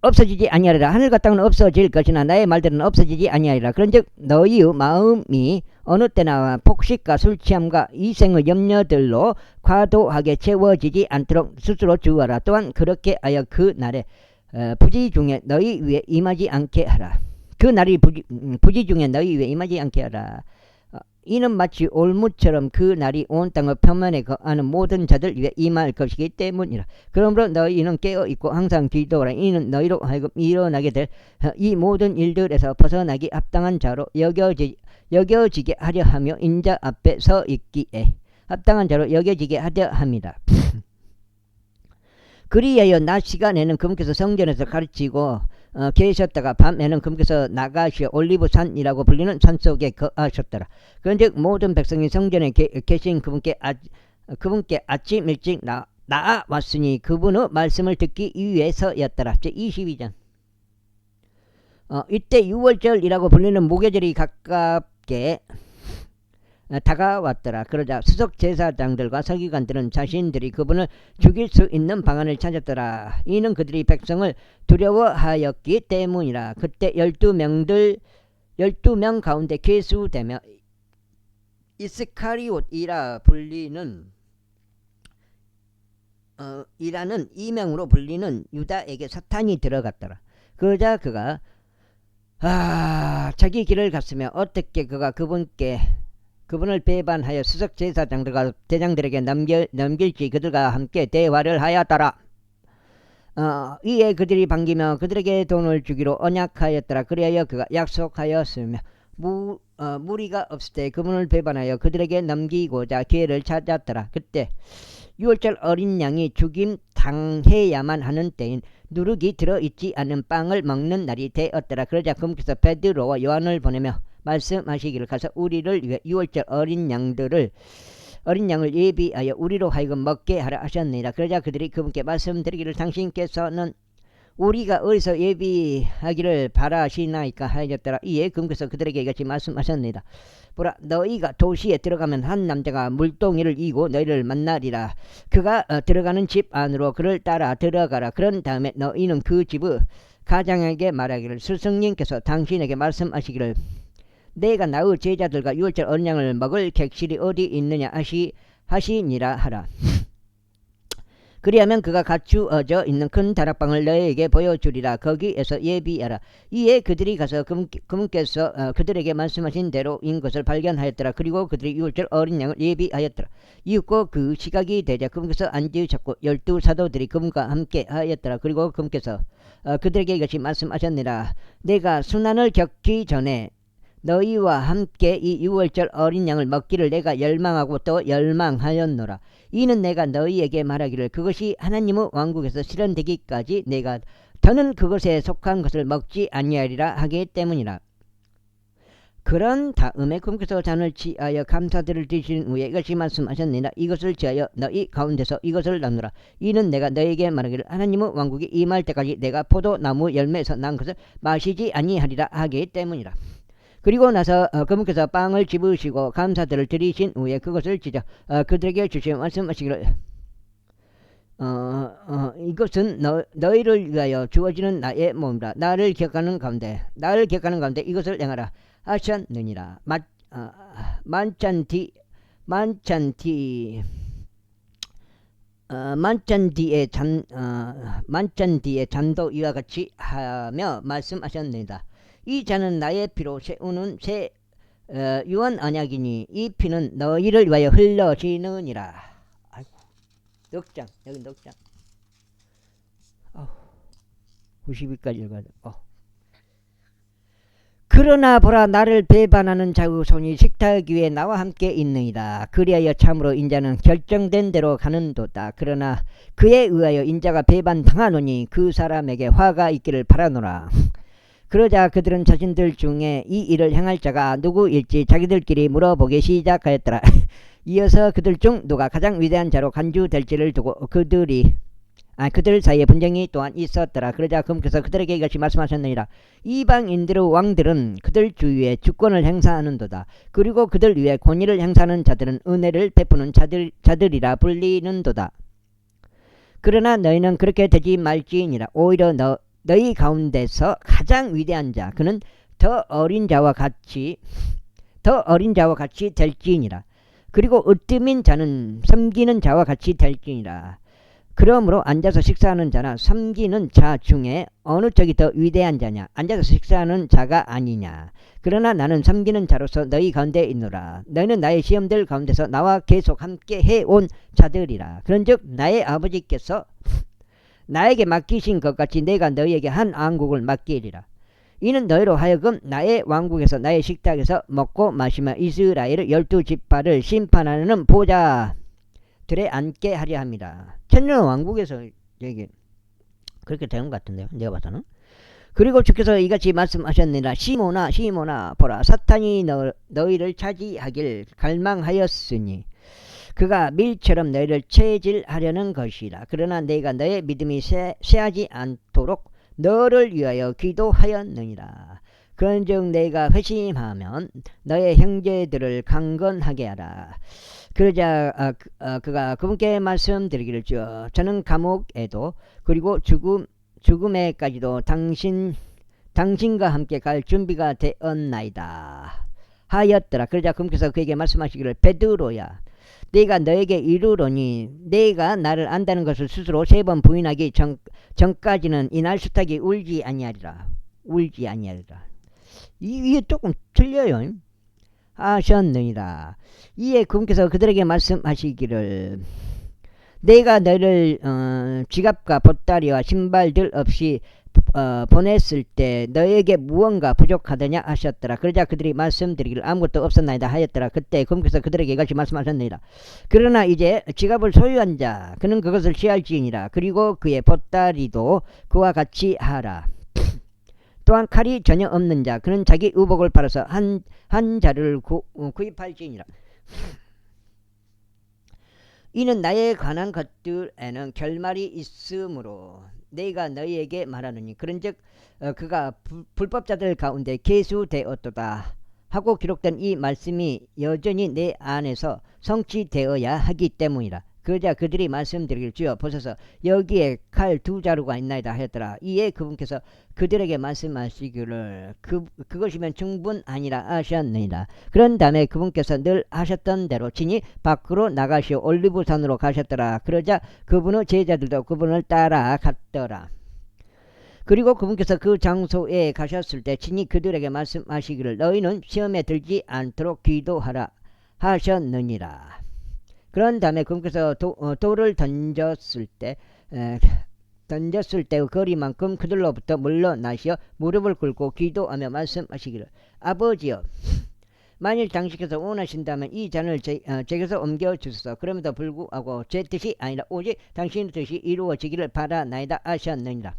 없어지지 아니하리라. 하늘과 땅은 없어질 것이나 나의 말들은 없어지지 아니하리라. 그런즉 너희의 마음이 어느 때나 폭식과 술취함과 이생의 염려들로 과도하게 채워지지 않도록 스스로 주어라. 또한 그렇게 하여 그 날에 부지 중에 너희 위에 임하지 않게 하라. 그 날이 부지 중에 너희 위에 임하지 않게 하라. 이는 마치 올무처럼 그 날이 온 땅의 표면에 거하는 모든 자들 위에 임할 것이기 때문이라. 그러므로 너희는 깨어있고 항상 기도하라. 이는 너희로 하여금 일어나게 될 이 모든 일들에서 벗어나기 합당한 자로 여겨지게 하려 하며 인자 앞에 서 있기에 합당한 자로 여겨지게 하려 합니다. 그리하여 낮 시간에는 그분께서 성전에서 가르치고 계셨다가 밤에는 그분께서 나가시어 올리브산이라고 불리는 산속에 거하셨더라. 그런즉 모든 백성이 성전에 계신 그분께 아침 일찍 나아왔으니 그분의 말씀을 듣기 위해서였더라. 제22장. 이때 6월절이라고 불리는 무교절이 가깝게 다가왔더라. 그러자 수석 제사장들과 서기관들은 자신들이 그분을 죽일 수 있는 방안을 찾았더라. 이는 그들이 백성을 두려워하였기 때문이라. 그때 12명 가운데 계수되며 이스카리옷이라 불리는 이라는 이명으로 불리는 유다에게 사탄이 들어갔더라. 그러자 그가 자기 길을 갔으며 어떻게 그가 그분을 배반하여 수석 제사장들과 대장들에게 넘길지 그들과 함께 대화를 하였더라. 이에 그들이 반기며 그들에게 돈을 주기로 언약하였더라. 그리하여 그가 약속하였으며 무리가 없을 때 그분을 배반하여 그들에게 넘기고자 기회를 찾았더라. 그때 6월절 어린 양이 죽임 당해야만 하는 때인 누룩이 들어있지 않은 빵을 먹는 날이 되었더라. 그러자 그분께서 베드로와 요한을 보내며 말씀하시기를 가서 우리를 위해 6월절 어린 양을 예비하여 우리로 하여금 먹게 하라 하셨느니라. 그러자 그들이 그분께 말씀드리기를 당신께서는 우리가 어디서 예비하기를 바라시나이까 하였더라. 이에 그분께서 그들에게 이같이 말씀하셨느니라. 보라, 너희가 도시에 들어가면 한 남자가 물동이를 이고 너희를 만나리라. 그가 들어가는 집 안으로 그를 따라 들어가라. 그런 다음에 너희는 그 집의 가장에게 말하기를 스승님께서 당신에게 말씀하시기를 내가 나의 제자들과 6월절 어린 양을 먹을 객실이 어디 있느냐 하시니라 하라. 그리하면 그가 갖추어져 있는 큰 다락방을 너희에게 보여주리라. 거기에서 예비하라. 이에 그들이 가서 그분께서 그들에게 말씀하신 대로인 것을 발견하였더라. 그리고 그들이 6월절 어린 양을 예비하였더라. 이윽고 그 시각이 되자 그분께서 앉으셨고 12사도들이 그분과 함께 하였더라. 그리고 그분께서 그들에게 이것이 말씀하셨느니라. 내가 순환을 겪기 전에 너희와 함께 이 6월절 어린 양을 먹기를 내가 열망하고 또 열망하였노라. 이는 내가 너희에게 말하기를 그것이 하나님의 왕국에서 실현되기까지 내가 더는 그것에 속한 것을 먹지 아니하리라 하기 때문이라. 그런 다음에 그분께서 잔을 취하여 감사들을 드신 후에 이것이 말씀하셨느니라. 이것을 취하여 너희 가운데서 이것을 나누라. 이는 내가 너희에게 말하기를 하나님의 왕국이 임할 때까지 내가 포도나무 열매에서 난 것을 마시지 아니하리라 하기 때문이라. 그리고 나서 그분께서 빵을 집으시고 감사들을 드리신 후에 그것을 찢어 그들에게 주시며 말씀하시기를 이것은 너희를 위하여 주어지는 나의 몸이라. 나를 기억하는 가운데 이것을 행하라 하셨느니라. 만찬 뒤에 잔도 이와 같이 하며 말씀하셨느니라. 이 잔은 나의 피로 세우는 새 유언 언약이니 이 피는 너희를 위하여 흘러지느니라. 아이고, 넉장 여기 넉장. 92까지 읽어야 돼. 그러나 보라, 나를 배반하는 자의 손이 식탁 위에 나와 함께 있느니라. 그리하여 참으로 인자는 결정된 대로 가는도다. 그러나 그에 의하여 인자가 배반당하노니 그 사람에게 화가 있기를 바라노라. 그러자 그들은 자신들 중에 이 일을 행할 자가 누구일지 자기들끼리 물어보기 시작하였더라. 이어서 그들 중 누가 가장 위대한 자로 간주될지를 두고 그들이 그들 사이에 분쟁이 또한 있었더라. 그러자 그분께서 그들에게 이같이 말씀하셨느니라. 이방인들의 왕들은 그들 주위에 주권을 행사하는도다. 그리고 그들 위에 권위를 행사하는 자들은 은혜를 베푸는 자들이라 불리는도다. 그러나 너희는 그렇게 되지 말지니라. 오히려 너희 가운데서 가장 위대한 자 그는 더 어린 자와 같이 될지니라. 그리고 으뜸인 자는 섬기는 자와 같이 될지니라. 그러므로 앉아서 식사하는 자나 섬기는 자 중에 어느 쪽이 더 위대한 자냐? 앉아서 식사하는 자가 아니냐? 그러나 나는 섬기는 자로서 너희 가운데 있노라. 너희는 나의 시험들 가운데서 나와 계속 함께 해온 자들이라. 그런즉 나의 아버지께서 나에게 맡기신 것 같이 내가 너희에게 한 왕국을 맡기리라. 이는 너희로 하여금 나의 왕국에서 나의 식탁에서 먹고 마시며 이스라엘의 12지파를 심판하는 보좌들에 앉게 하려 합니다. 천년 왕국에서 여기 그렇게 되는 것 같은데요. 내가 봐서는. 그리고 주께서 이같이 말씀하셨느니라. 시몬아 보라, 사탄이 너희를 차지하길 갈망하였으니 그가 밀처럼 너희를 체질하려는 것이라. 그러나 내가 너의 믿음이 쇠하지 않도록 너를 위하여 기도하였느니라. 그런즉 내가 회심하면 너의 형제들을 강건하게 하라. 그러자 그가 그분께 말씀드리기를 주어 저는 감옥에도 그리고 죽음에까지도 당신과 함께 갈 준비가 되었나이다 하였더라. 그러자 그분께서 그에게 말씀하시기를 베드로야, 내가 너에게 이르노니 내가 나를 안다는 것을 스스로 3번 부인하기 전까지는 이날 수탉이 울지 아니하리라. 이게 조금 틀려요. 하셨느니라. 이에 그분께서 그들에게 말씀하시기를 내가 너를 지갑과 보따리와 신발들 없이 보냈을 때 너에게 무언가 부족하더냐 하셨더라. 그러자 그들이 말씀드리기를 아무것도 없었나이다 하였더라. 그때 그분께서 그들에게 이같이 말씀하셨느니라. 그러나 이제 지갑을 소유한 자 그는 그것을 취할지니라. 그리고 그의 보따리도 그와 같이 하라. 또한 칼이 전혀 없는 자 그는 자기 의복을 팔아서 한 자를 구입할지니라. 이는 나에 관한 것들에는 결말이 있으므로 내가 너희에게 말하노니 그런즉 그가 불법자들 가운데 계수되었도다 하고 기록된 이 말씀이 여전히 내 안에서 성취되어야 하기 때문이라. 그러자 그들이 말씀드리길 주여 보소서 여기에 칼 2자루가 있나이다 하였더라. 이에 그분께서 그들에게 말씀하시기를 그것이면 충분하니라 하셨느니라. 그런 다음에 그분께서 늘 하셨던 대로 친히 밖으로 나가시어 올리브산으로 가셨더라. 그러자 그분의 제자들도 그분을 따라갔더라. 그리고 그분께서 그 장소에 가셨을 때 친히 그들에게 말씀하시기를 너희는 시험에 들지 않도록 기도하라 하셨느니라. 그런 다음에 그분께서 돌을 던졌을 때 거리만큼 그들로부터 물러나시어 무릎을 꿇고 기도하며 말씀하시기를 아버지여, 만일 당신께서 원하신다면 이 잔을 제게서 옮겨주소서. 그럼에도 불구하고 제 뜻이 아니라 오직 당신의 뜻이 이루어지기를 바라나이다 하셨느니라.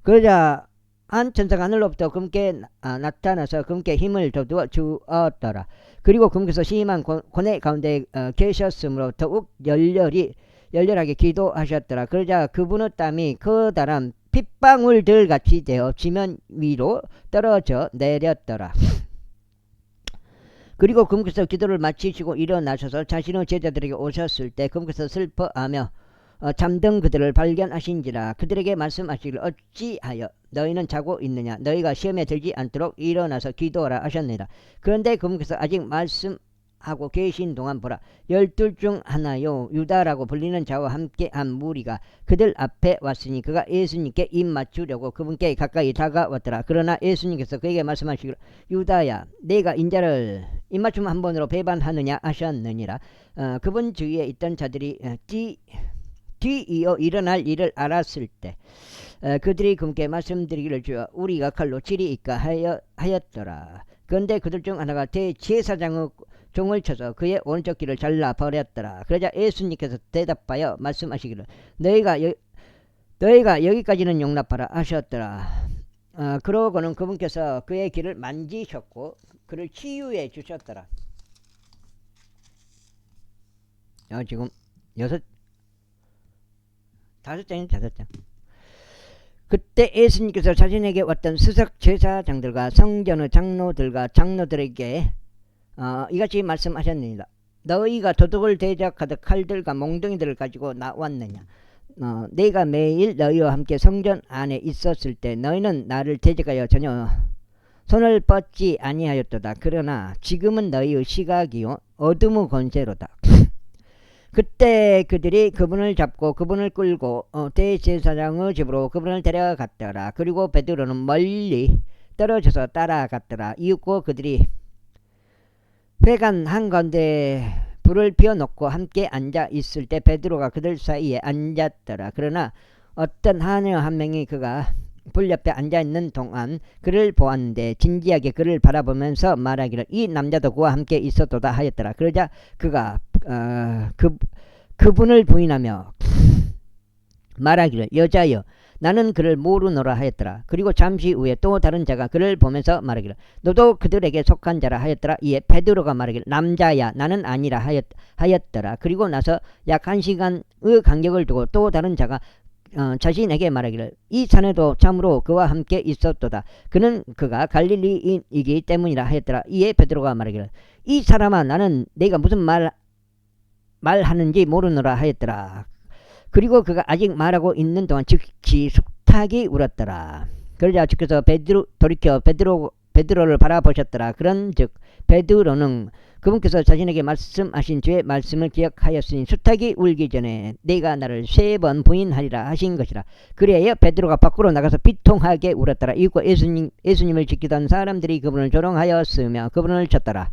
그러자 한 천사가 하늘로부터 그분께 나타나서 그분께 힘을 돋워 주었더라. 그리고 그분께서 심한 고뇌 가운데 계셨으므로 더욱 열렬하게 기도하셨더라. 그러자 그분의 땀이 커다란 핏방울들 같이 되어 지면 위로 떨어져 내렸더라. 그리고 그분께서 기도를 마치시고 일어나셔서 자신의 제자들에게 오셨을 때 그분께서 슬퍼하며 잠든 그들을 발견하신지라. 그들에게 말씀하시기를 어찌하여 너희는 자고 있느냐. 너희가 시험에 들지 않도록 일어나서 기도하라 하셨느니라. 그런데 그분께서 아직 말씀하고 계신 동안 보라, 12 중 하나요 유다라고 불리는 자와 함께 한 무리가 그들 앞에 왔으니 그가 예수님께 입 맞추려고 그분께 가까이 다가왔더라. 그러나 예수님께서 그에게 말씀하시기를 유다야, 내가 인자를 입맞춤 한 번으로 배반하느냐 하셨느니라. 그분 주위에 있던 자들이 뒤이어 일어날 일을 알았을 때 그들이 그분께 말씀드리기를 주여 우리가 칼로 치리이까 하였더라. 그런데 그들 중 하나가 대제사장의 종을 쳐서 그의 오른쪽 귀를 잘라버렸더라. 그러자 예수님께서 대답하여 말씀하시기를 너희가 여기까지는 용납하라 하셨더라. 그러고는 그분께서 그의 귀를 만지셨고 그를 치유해 주셨더라. 지금 5장이죠. 5장. 그때 예수님께서 자신에게 왔던 수석 제사장들과 성전의 장로들과 장로들에게 이같이 말씀하셨느니라. 너희가 도둑을 대적하듯 칼들과 몽둥이들을 가지고 나왔느냐. 내가 매일 너희와 함께 성전 안에 있었을 때 너희는 나를 대적하여 전혀 손을 뻗지 아니하였도다. 그러나 지금은 너희의 시각이요 어둠의 권세로다. 그때 그들이 그분을 잡고 그분을 끌고 대제사장의 집으로 그분을 데려갔더라. 그리고 베드로는 멀리 떨어져서 따라갔더라. 이윽고 그들이 회관 한가운데 불을 피워놓고 함께 앉아 있을 때 베드로가 그들 사이에 앉았더라. 그러나 어떤 하녀 한 명이 그가 불 옆에 앉아있는 동안 그를 보았는데 진지하게 그를 바라보면서 말하기를 이 남자도 그와 함께 있었도다 하였더라. 그러자 그가 그분을 부인하며 말하기를 여자여 나는 그를 모르노라 하였더라. 그리고 잠시 후에 또 다른 자가 그를 보면서 말하기를 너도 그들에게 속한 자라 하였더라. 이에 베드로가 말하기를 남자야 나는 아니라 하였더라. 그리고 나서 약 1시간의 간격을 두고 또 다른 자가 자신에게 말하기를 이 자네도 참으로 그와 함께 있었도다. 그가 갈릴리인이기 때문이라 하였더라. 이에 베드로가 말하기를 이 사람아 나는 네가 무슨 말하는지 모르노라 하였더라. 그리고 그가 아직 말하고 있는 동안 즉시 숙탁이 울었더라. 그러자 주께서 돌이켜 베드로를 바라보셨더라. 그런즉 베드로는 그분께서 자신에게 말씀하신 주의 말씀을 기억하였으니 숙탁이 울기 전에 네가 나를 3번 부인하리라 하신 것이라. 그래야 베드로가 밖으로 나가서 비통하게 울었더라. 이윽고 예수님을 지키던 사람들이 그분을 조롱하였으며 그분을 쳤더라.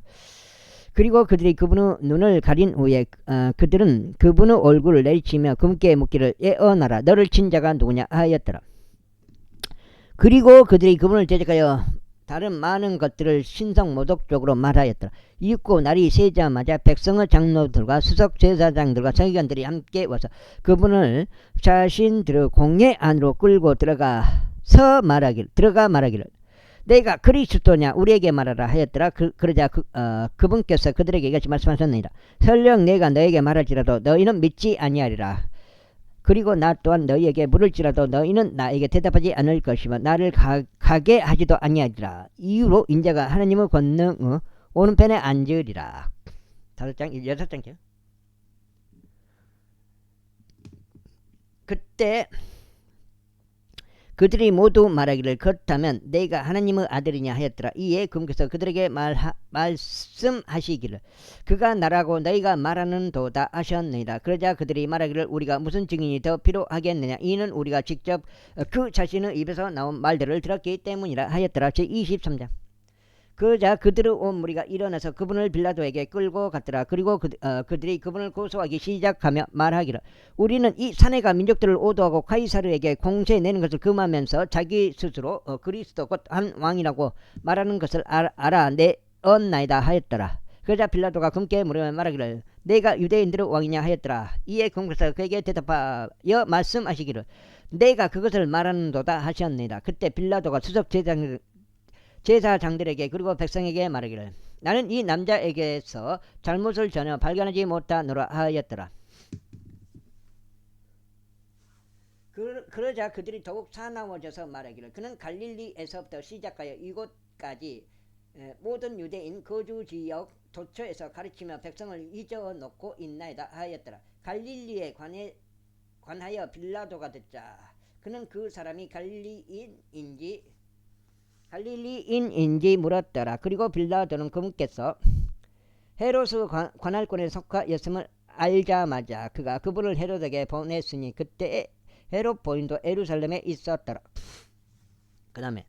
그리고 그들이 그분의 눈을 가린 후에 그들은 그분의 얼굴을 내리치며 그분께 묻기를 예언하라 너를 친 자가 누구냐 하였더라. 그리고 그들이 그분을 대적하여 다른 많은 것들을 신성모독적으로 말하였더라. 이윽고 날이 새자마자 백성의 장로들과 수석 제사장들과 서기관들이 함께 와서 그분을 자신들의 공회 안으로 끌고 들어가 말하기를 내가 그리스도냐 우리에게 말하라 하였더라. 그러자 그분께서 그들에게 이같이 말씀하셨느니라. 설령 내가 너에게 말할지라도 너희는 믿지 아니하리라. 그리고 나 또한 너희에게 물을지라도 너희는 나에게 대답하지 않을 것이며 나를 가게 하지도 아니하리라. 이후로 인자가 하나님의 권능의 오른편에 앉으리라. 6장이죠. 그때 그들이 모두 말하기를 그렇다면 내가 하나님의 아들이냐 하였더라. 이에 그분께서 그들에게 말씀하시기를 그가 나라고 너희가 말하는 도다 하셨느니라. 그러자 그들이 말하기를 우리가 무슨 증인이 더 필요하겠느냐. 이는 우리가 직접 그 자신의 입에서 나온 말들을 들었기 때문이라 하였더라. 제23장. 그러자 그들의 온 무리가 일어나서 그분을 빌라도에게 끌고 갔더라. 그리고 그들이 그분을 고소하기 시작하며 말하기를 우리는 이 사내가 민족들을 오도하고 카이사르에게 공세 내는 것을 금하면서 자기 스스로 그리스도 곧 한 왕이라고 말하는 것을 알아내었나이다 하였더라. 그러자 빌라도가 그분께 물으며 말하기를 내가 유대인들의 왕이냐 하였더라. 이에 그분께서 그에게 대답하여 말씀하시기를 내가 그것을 말하는도다 하셨느니라. 그때 빌라도가 수석 제사장들에게 그리고 백성에게 말하기를 나는 이 남자에게서 잘못을 전혀 발견하지 못하노라 하였더라. 그러자 그들이 더욱 사나워져서 말하기를 그는 갈릴리에서부터 시작하여 이곳까지 모든 유대인 거주지역 도처에서 가르치며 백성을 잊어놓고 있나이다 하였더라. 갈릴리에 관하여 빌라도가 듣자 그는 그 사람이 갈릴리인인지 물었더라. 그리고 빌라도는 그분께서 헤롯의 관할권에 속하였음을 알자마자 그가 그분을 헤롯에게 보냈으니 그때 헤롯 부인도 예루살렘에 있었더라. 그 다음에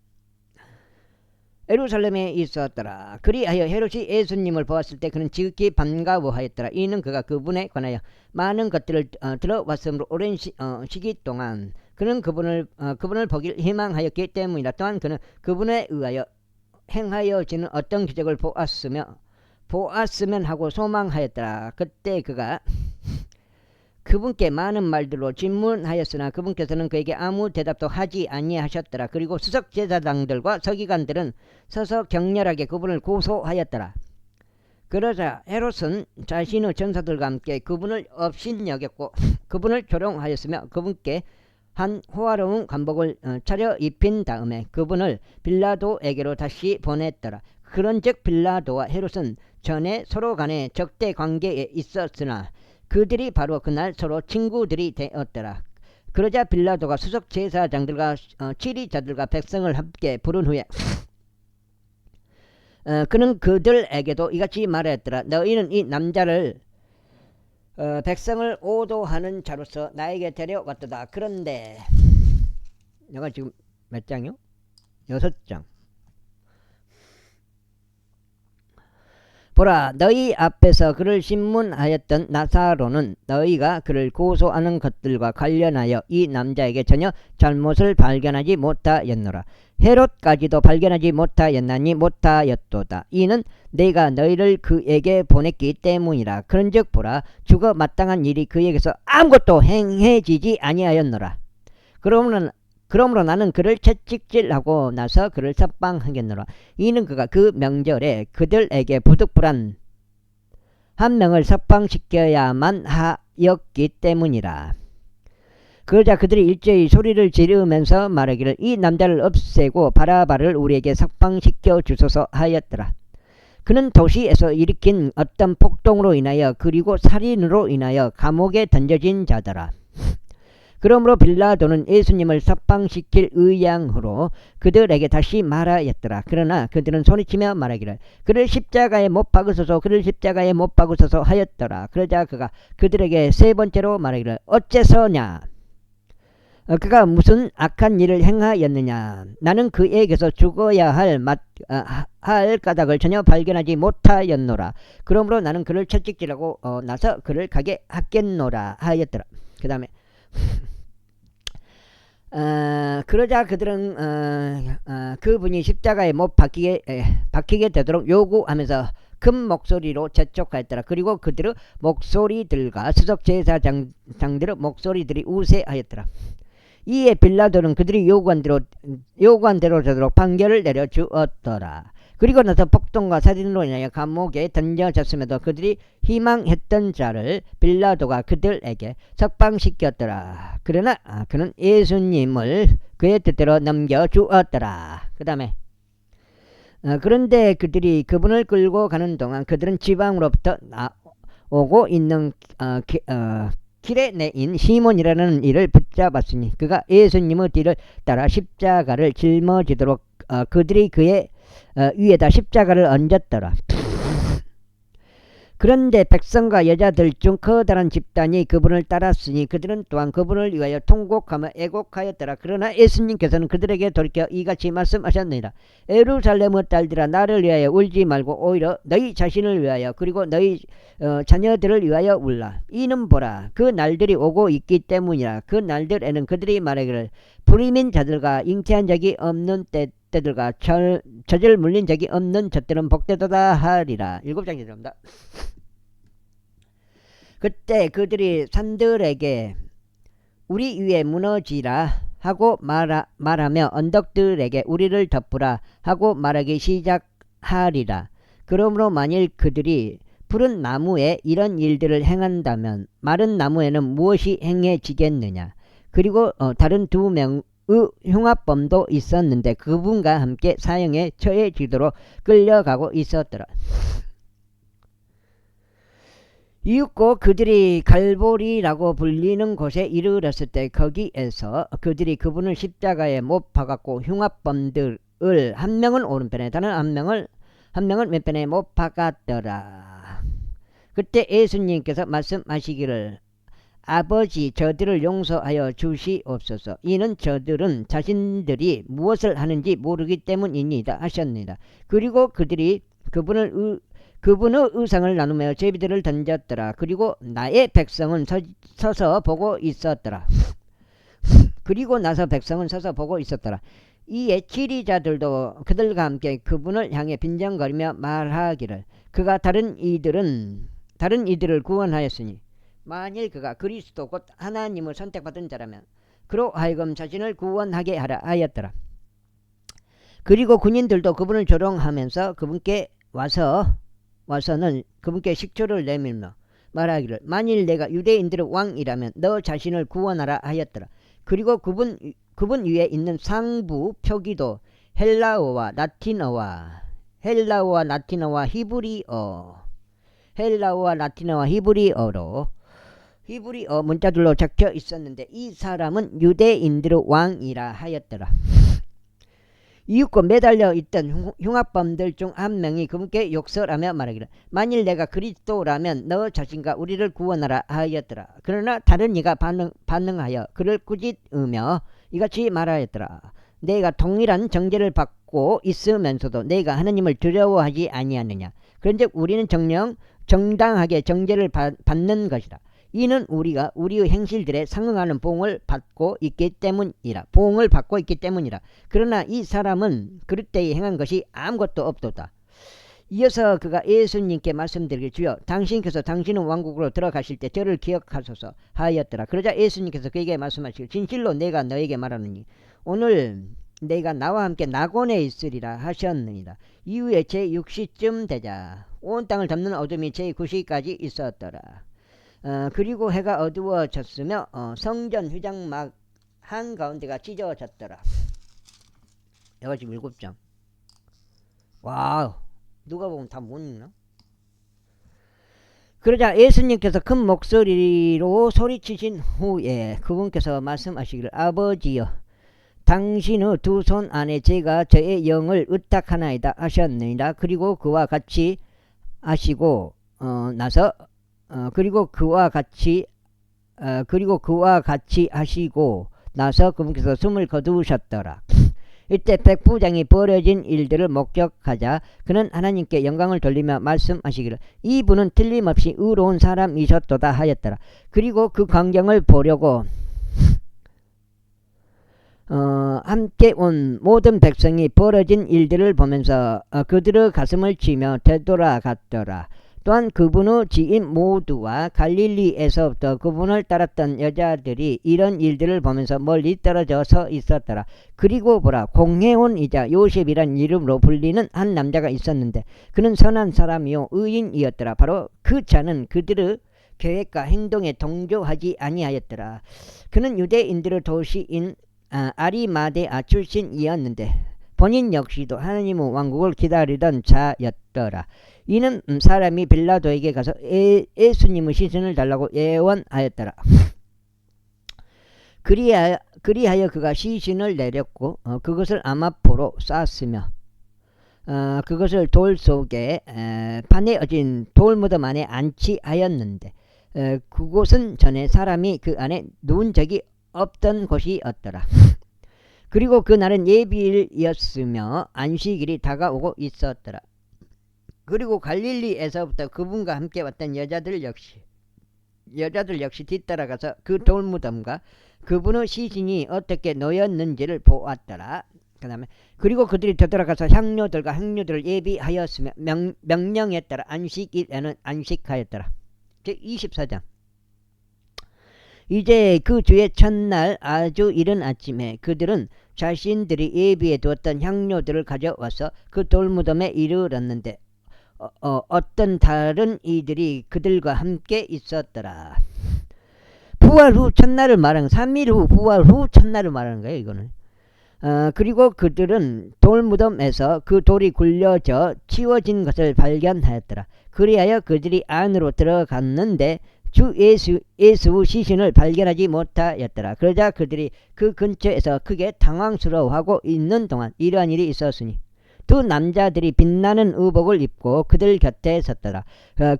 예루살렘에 있었더라. 그리하여 헤롯이 예수님을 보았을 때 그는 지극히 반가워하였더라. 이는 그가 그분에 관하여 많은 것들을 들어왔으므로 오랜 시기 동안 그는 그분을 보기를 희망하였기 때문이다. 또한 그는 그분에 의하여 행하여지는 어떤 기적을 보았으면 하고 소망하였더라. 그때 그가 그분께 많은 말들로 질문하였으나 그분께서는 그에게 아무 대답도 하지 아니하셨더라. 그리고 수석 제사장들과 서기관들은 서서 격렬하게 그분을 고소하였더라. 그러자 헤롯은 자신의 전사들과 함께 그분을 업신여겼고 그분을 조롱하였으며 그분께 한 호화로운 관복을 차려 입힌 다음에 그분을 빌라도에게로 다시 보냈더라. 그런즉 빌라도와 헤롯은 전에 서로 간에 적대 관계에 있었으나 그들이 바로 그날 서로 친구들이 되었더라. 그러자 빌라도가 수석 제사장들과 치리자들과 백성을 함께 부른 후에 그는 그들에게도 이같이 말하였더라. 너희는 이 남자를 백성을 오도하는 자로서 나에게 데려왔도다. 그런데 내가 지금 몇 장이요? 6장. 보라, 너희 앞에서 그를 신문하였던 나사로는 너희가 그를 고소하는 것들과 관련하여 이 남자에게 전혀 잘못을 발견하지 못하였노라. 헤롯까지도 발견하지 못하였나니 못하였도다. 이는 내가 너희를 그에게 보냈기 때문이라. 그런즉 보라, 죽어 마땅한 일이 그에게서 아무것도 행해지지 아니하였노라. 그러므로 나는 그를 채찍질하고 나서 그를 석방하겠노라. 이는 그가 그 명절에 그들에게 부득불한 한 명을 석방시켜야만 하였기 때문이라. 그러자 그들이 일제히 소리를 지르면서 말하기를 이 남자를 없애고 바라바를 우리에게 석방시켜 주소서 하였더라. 그는 도시에서 일으킨 어떤 폭동으로 인하여 그리고 살인으로 인하여 감옥에 던져진 자더라. 그러므로 빌라도는 예수님을 석방시킬 의향으로 그들에게 다시 말하였더라. 그러나 그들은 소리치며 말하기를 그를 십자가에 못 박으소서, 그를 십자가에 못 박으소서 하였더라. 그러자 그가 그들에게 세 번째로 말하기를 어째서냐? 그가 무슨 악한 일을 행하였느냐? 나는 그에게서 죽어야 할 까닭을 전혀 발견하지 못하였노라. 그러므로 나는 그를 채찍질하고 나서 그를 가게 하겠노라 하였더라. 그 다음에 그러자 그들은 그분이 십자가에 못 박히게 되도록 요구하면서 큰 목소리로 재촉하였더라. 그리고 그들의 목소리들과 수석 제사장들의 목소리들이 우세하였더라. 이에 빌라도는 그들이 요구한 대로 되도록 판결을 내려주었더라. 그리고 나서 폭동과 살인으로 인하여 감옥에 던져졌음에도 그들이 희망했던 자를 빌라도가 그들에게 석방시켰더라. 그러나 그는 예수님을 그의 뜻대로 넘겨주었더라. 그 다음에 그런데 그들이 그분을 끌고 가는 동안 그들은 지방으로부터 오고 있는 키레네인 시몬이라는 이를 붙잡았으니 그가 예수님의 뒤를 따라 십자가를 짊어지도록 그들이 그의 위에다 십자가를 얹었더라. 그런데 백성과 여자들 중 커다란 집단이 그분을 따랐으니 그들은 또한 그분을 위하여 통곡하며 애곡하였더라. 그러나 예수님께서는 그들에게 돌이켜 이같이 말씀하셨느니라. 예루살렘의 딸들아, 나를 위하여 울지 말고 오히려 너희 자신을 위하여 그리고 너희 자녀들을 위하여 울라. 이는 보라, 그 날들이 오고 있기 때문이라. 그 날들에는 그들이 말하기를 불임인 자들과 잉태한 적이 없는 때들과 젖을 물린 적이 없는 젖들은 복되도다 하리라. 7장 기도합니다. 그때 그들이 산들에게 우리 위에 무너지라 하고 말하며 언덕들에게 우리를 덮으라 하고 말하기 시작하리라. 그러므로 만일 그들이 푸른 나무에 이런 일들을 행한다면 마른 나무에는 무엇이 행해지겠느냐. 그리고 다른 2명의 흉악범도 있었는데 그분과 함께 사형에 처해지도록 끌려가고 있었더라. 이윽고 그들이 갈보리라고 불리는 곳에 이르렀을 때 거기에서 그들이 그분을 십자가에 못 박았고 흉악범들을 한 명은 오른편에 다른 한 명은 왼편에 못 박았더라. 그때 예수님께서 말씀하시기를 아버지, 저들을 용서하여 주시옵소서. 이는 저들은 자신들이 무엇을 하는지 모르기 때문입니다 하셨습니다. 그리고 그들이 그분의 의상을 나누며 제비들을 던졌더라. 그리고 나의 백성은 서서 보고 있었더라. 그리고 나서 백성은 서서 보고 있었더라. 이에 치리자들도 그들과 함께 그분을 향해 빈정거리며 말하기를 그가 다른 이들을 구원하였으니 만일 그가 그리스도 곧 하나님을 선택받은 자라면 그로 하여금 자신을 구원하게 하라 하였더라. 그리고 군인들도 그분을 조롱하면서 그분께 와서 와서는 그분께 식초를 내밀며 말하기를 만일 내가 유대인들의 왕이라면 너 자신을 구원하라 하였더라. 그리고 그분 위에 있는 상부 표기도 헬라어와 라틴어와 히브리어로 히브리어 문자들로 적혀 있었는데 이 사람은 유대인들의 왕이라 하였더라. 이윽고 매달려 있던 흉악범들 중 한 명이 그분께 욕설하며 말하기를 만일 내가 그리스도라면 너 자신과 우리를 구원하라 하였더라. 그러나 다른 이가 반응하여 그를 꾸짖으며 이같이 말하였더라. 내가 동일한 정죄를 받고 있으면서도 내가 하나님을 두려워하지 아니하느냐. 그런즉 우리는 정당하게 정죄를 받는 것이다. 이는 우리가 우리의 행실들에 상응하는 보응을 받고 있기 때문이라. 그러나 이 사람은 그릇 때에 행한 것이 아무것도 없도다. 이어서 그가 예수님께 말씀드리길 주여 당신께서 당신은 왕국으로 들어가실 때 저를 기억하소서 하였더라. 그러자 예수님께서 그에게 말씀하시길 진실로 내가 너에게 말하노니 오늘 내가 나와 함께 낙원에 있으리라 하셨느니라. 이후에 제6시쯤 되자 온 땅을 덮는 어둠이 제9시까지 있었더라. 그리고 해가 어두워졌으며 성전 휘장막 한가운데가 찢어졌더라. 여기 지금 7장. 와우, 누가 보면 다 못 읽나? 그러자 예수님께서 큰 목소리로 소리치신 후에 그분께서 말씀하시기를 아버지여 당신의 두 손 안에 제가 저의 영을 의탁하나이다 하셨느니라. 그리고 그와 같이 하시고 나서 그분께서 숨을 거두셨더라. 이때 백부장이 벌어진 일들을 목격하자 그는 하나님께 영광을 돌리며 말씀하시기를 이분은 틀림없이 의로운 사람이셨도다 하였더라. 그리고 그 광경을 보려고 함께 온 모든 백성이 벌어진 일들을 보면서 그들의 가슴을 치며 되돌아갔더라. 또한 그분의 지인 모두와 갈릴리에서부터 그분을 따랐던 여자들이 이런 일들을 보면서 멀리 떨어져 서 있었더라. 그리고 보라 공회원이자 요셉이란 이름으로 불리는 한 남자가 있었는데 그는 선한 사람이요 의인이었더라. 바로 그 자는 그들의 계획과 행동에 동조하지 아니하였더라. 그는 유대인들의 도시인 아리마데아 출신이었는데 본인 역시도 하나님의 왕국을 기다리던 자였더라. 이는 사람이 빌라도에게 가서 예수님의 시신을 달라고 예언하였더라. 그리하여 그가 시신을 내렸고 그것을 아마포로 쌌으며 그것을 돌 속에 판에 어진 돌무덤 안에 안치하였는데 그곳은 전에 사람이 그 안에 누운 적이 없던 곳이었더라. 그리고 그날은 예비일이었으며 안식일이 다가오고 있었더라. 그리고 갈릴리에서부터 그분과 함께 왔던 여자들 역시 뒤따라가서 그 돌무덤과 그분의 시신이 어떻게 놓였는지를 보았더라. 그리고 그들이 되돌아가서 향료들과 행료들을 예비하였으며 명령에 따라 안식일에는 안식하였더라. 제24장. 이제 그 주의 첫날 아주 이른 아침에 그들은 자신들이 예비해 두었던 향료들을 가져와서 그 돌무덤에 이르렀는데 어떤 다른 이들이 그들과 함께 있었더라. 부활 후 첫날을 말하는 3일 후 부활 후 첫날을 말하는 거예요. 이거는. 그리고 그들은 돌무덤에서 그 돌이 굴려져 치워진 것을 발견하였더라. 그리하여 그들이 안으로 들어갔는데 주 예수의 시신을 발견하지 못하였더라. 그러자 그들이 그 근처에서 크게 당황스러워하고 있는 동안 이러한 일이 있었으니 두 남자들이 빛나는 의복을 입고 그들 곁에 섰더라.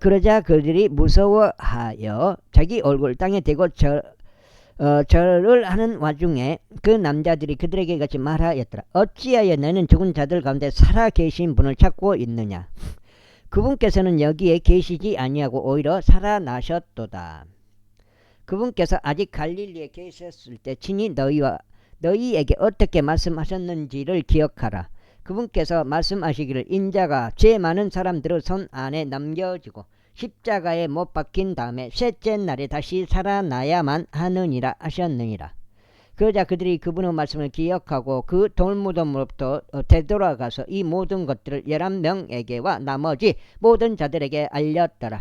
그러자 그들이 무서워하여 자기 얼굴 땅에 대고 절을 하는 와중에 그 남자들이 그들에게 같이 말하였더라. 어찌하여 너는 죽은 자들 가운데 살아계신 분을 찾고 있느냐. 그분께서는 여기에 계시지 아니하고 오히려 살아나셨도다. 그분께서 아직 갈릴리에 계셨을 때 친히 너희에게 어떻게 말씀하셨는지를 기억하라. 그분께서 말씀하시기를 인자가 죄 많은 사람들의 손 안에 넘겨지고 십자가에 못 박힌 다음에 셋째 날에 다시 살아나야만 하느니라 하셨느니라. 그러자 그들이 그분의 말씀을 기억하고 그 돌무덤으로부터 되돌아가서 이 모든 것들을 11명에게와 나머지 모든 자들에게 알렸더라.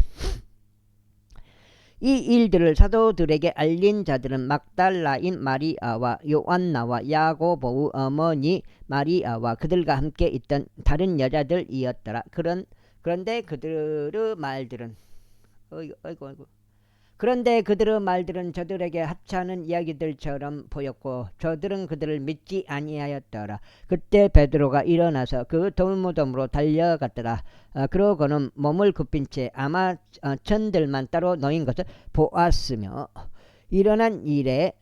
이 일들을 사도들에게 알린 자들은 막달라인 마리아와 요한나와 야고보의 어머니 마리아와 그들과 함께 있던 다른 여자들이었더라. 그런데 그들의 말들은 그런데 그들의 말들은 저들에게 하찮은 이야기들처럼 보였고 저들은 그들을 믿지 아니하였더라. 그때 베드로가 일어나서 그 돌무덤으로 달려갔더라. 그러고는 몸을 굽힌 채 아마 천들만 따로 놓인 것을 보았으며 일어난 일에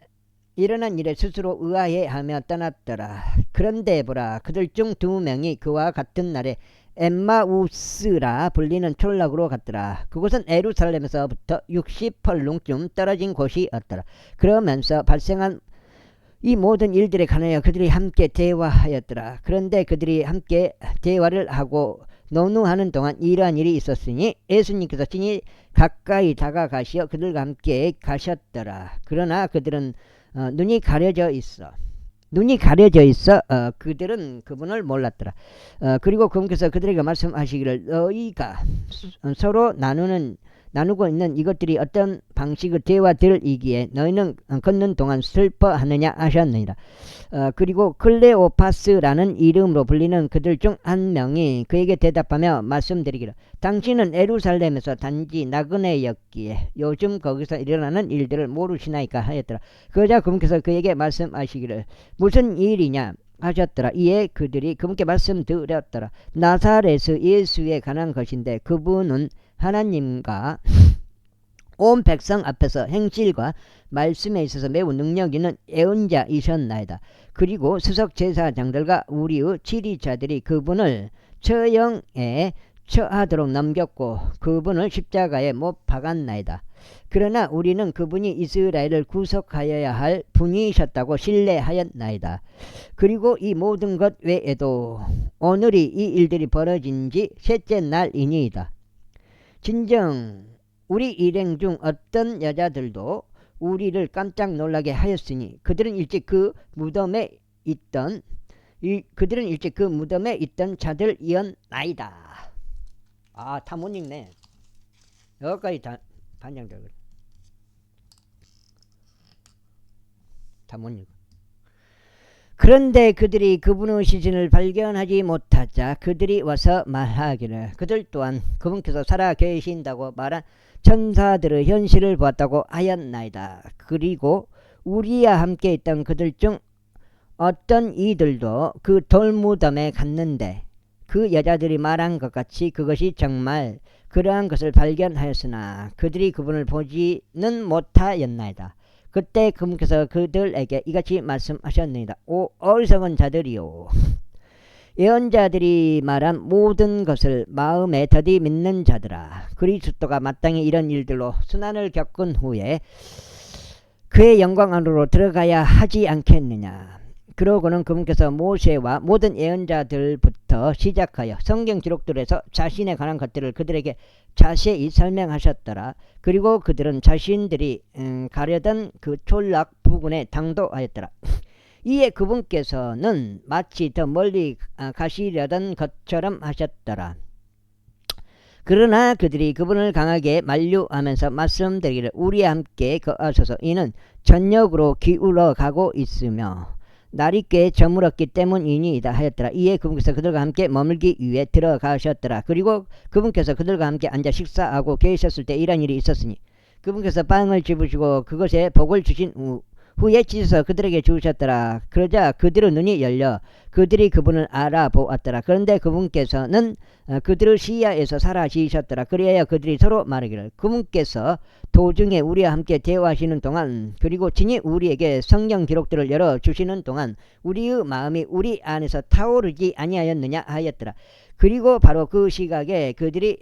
스스로 의아해하며 떠났더라. 그런데 보라, 그들 중 2명이 그와 같은 날에 엠마우스라 불리는 촌락으로 갔더라. 그곳은 예루살렘에서부터 60펄lun쯤 떨어진 곳이었더라. 그러면서 발생한 이 모든 일들에 관하여 그들이 함께 대화하였더라. 그런데 그들이 함께 대화를 하고 논의하는 동안 이러한 일이 있었으니 예수님께서 친히 가까이 다가가시어 그들과 함께 가셨더라. 그러나 그들은 눈이 가려져 있어 그들은 그분을 몰랐더라. 그리고 그분께서 그들에게 말씀하시기를 너희가 서로 나누고 있는 이것들이 어떤 방식의 대화들이기에 너희는 걷는 동안 슬퍼하느냐 하셨느니라. 그리고 클레오파스라는 이름으로 불리는 그들 중 한 명이 그에게 대답하며 말씀드리기를 당신은 예루살렘에서 단지 나그네였기에 요즘 거기서 일어나는 일들을 모르시나이까 하였더라. 그러자 그분께서 그에게 말씀하시기를 무슨 일이냐 하셨더라. 이에 그들이 그분께 말씀드렸더라. 나사렛의 예수에 관한 것인데 그분은 하나님과 온 백성 앞에서 행실과 말씀에 있어서 매우 능력 있는 예언자이셨나이다. 그리고 수석 제사장들과 우리의 지리자들이 그분을 처형에 처하도록 넘겼고 그분을 십자가에 못 박았나이다. 그러나 우리는 그분이 이스라엘을 구속하여야 할 분이셨다고 신뢰하였나이다. 그리고 이 모든 것 외에도 오늘이 이 일들이 벌어진 지 셋째 날이니이다. 진정 우리 일행 중 어떤 여자들도 우리를 깜짝 놀라게 하였으니 그들은 일찍 그 무덤에 있던 자들이었나이다. 다 못 읽네. 여기까지 반장들 다 못 읽어. 그런데 그들이 그분의 시신을 발견하지 못하자 그들이 와서 말하기를 그들 또한 그분께서 살아 계신다고 말한 천사들의 현실을 보았다고 하였나이다. 그리고 우리와 함께 있던 그들 중 어떤 이들도 그 돌무덤에 갔는데 그 여자들이 말한 것 같이 그것이 정말 그러한 것을 발견하였으나 그들이 그분을 보지는 못하였나이다. 그때 그분께서 그들에게 이같이 말씀하셨느니라. 오 어리석은 자들이요, 예언자들이 말한 모든 것을 마음에 더디 믿는 자들아, 그리스도가 마땅히 이런 일들로 순환을 겪은 후에 그의 영광 안으로 들어가야 하지 않겠느냐. 그러고는 그분께서 모세와 모든 예언자들부터 시작하여 성경 기록들에서 자신에 관한 것들을 그들에게 자세히 설명하셨더라. 그리고 그들은 자신들이 가려던 그 촌락 부근에 당도하였더라. 이에 그분께서는 마치 더 멀리 가시려던 것처럼 하셨더라. 그러나 그들이 그분을 강하게 만류하면서 말씀드리기를 우리와 함께 거하소서. 이는 전역으로 기울어 가고 있으며 날이 꽤 저물었기 때문이니이다 하였더라. 이에 그분께서 그들과 함께 머물기 위해 들어가셨더라. 그리고 그분께서 그들과 함께 앉아 식사하고 계셨을 때 이런 일이 있었으니 그분께서 빵을 집으시고 그것에 복을 주신 후에 찢어서 그들에게 주셨더라. 그러자 그들의 눈이 열려 그들이 그분을 알아보았더라. 그런데 그분께서는 그들의 시야에서 사라지셨더라. 그리하여 그들이 서로 말하기를 그분께서 도중에 우리와 함께 대화하시는 동안 그리고 친히 우리에게 성경 기록들을 열어주시는 동안 우리의 마음이 우리 안에서 타오르지 아니하였느냐 하였더라. 그리고 바로 그 시각에 그들이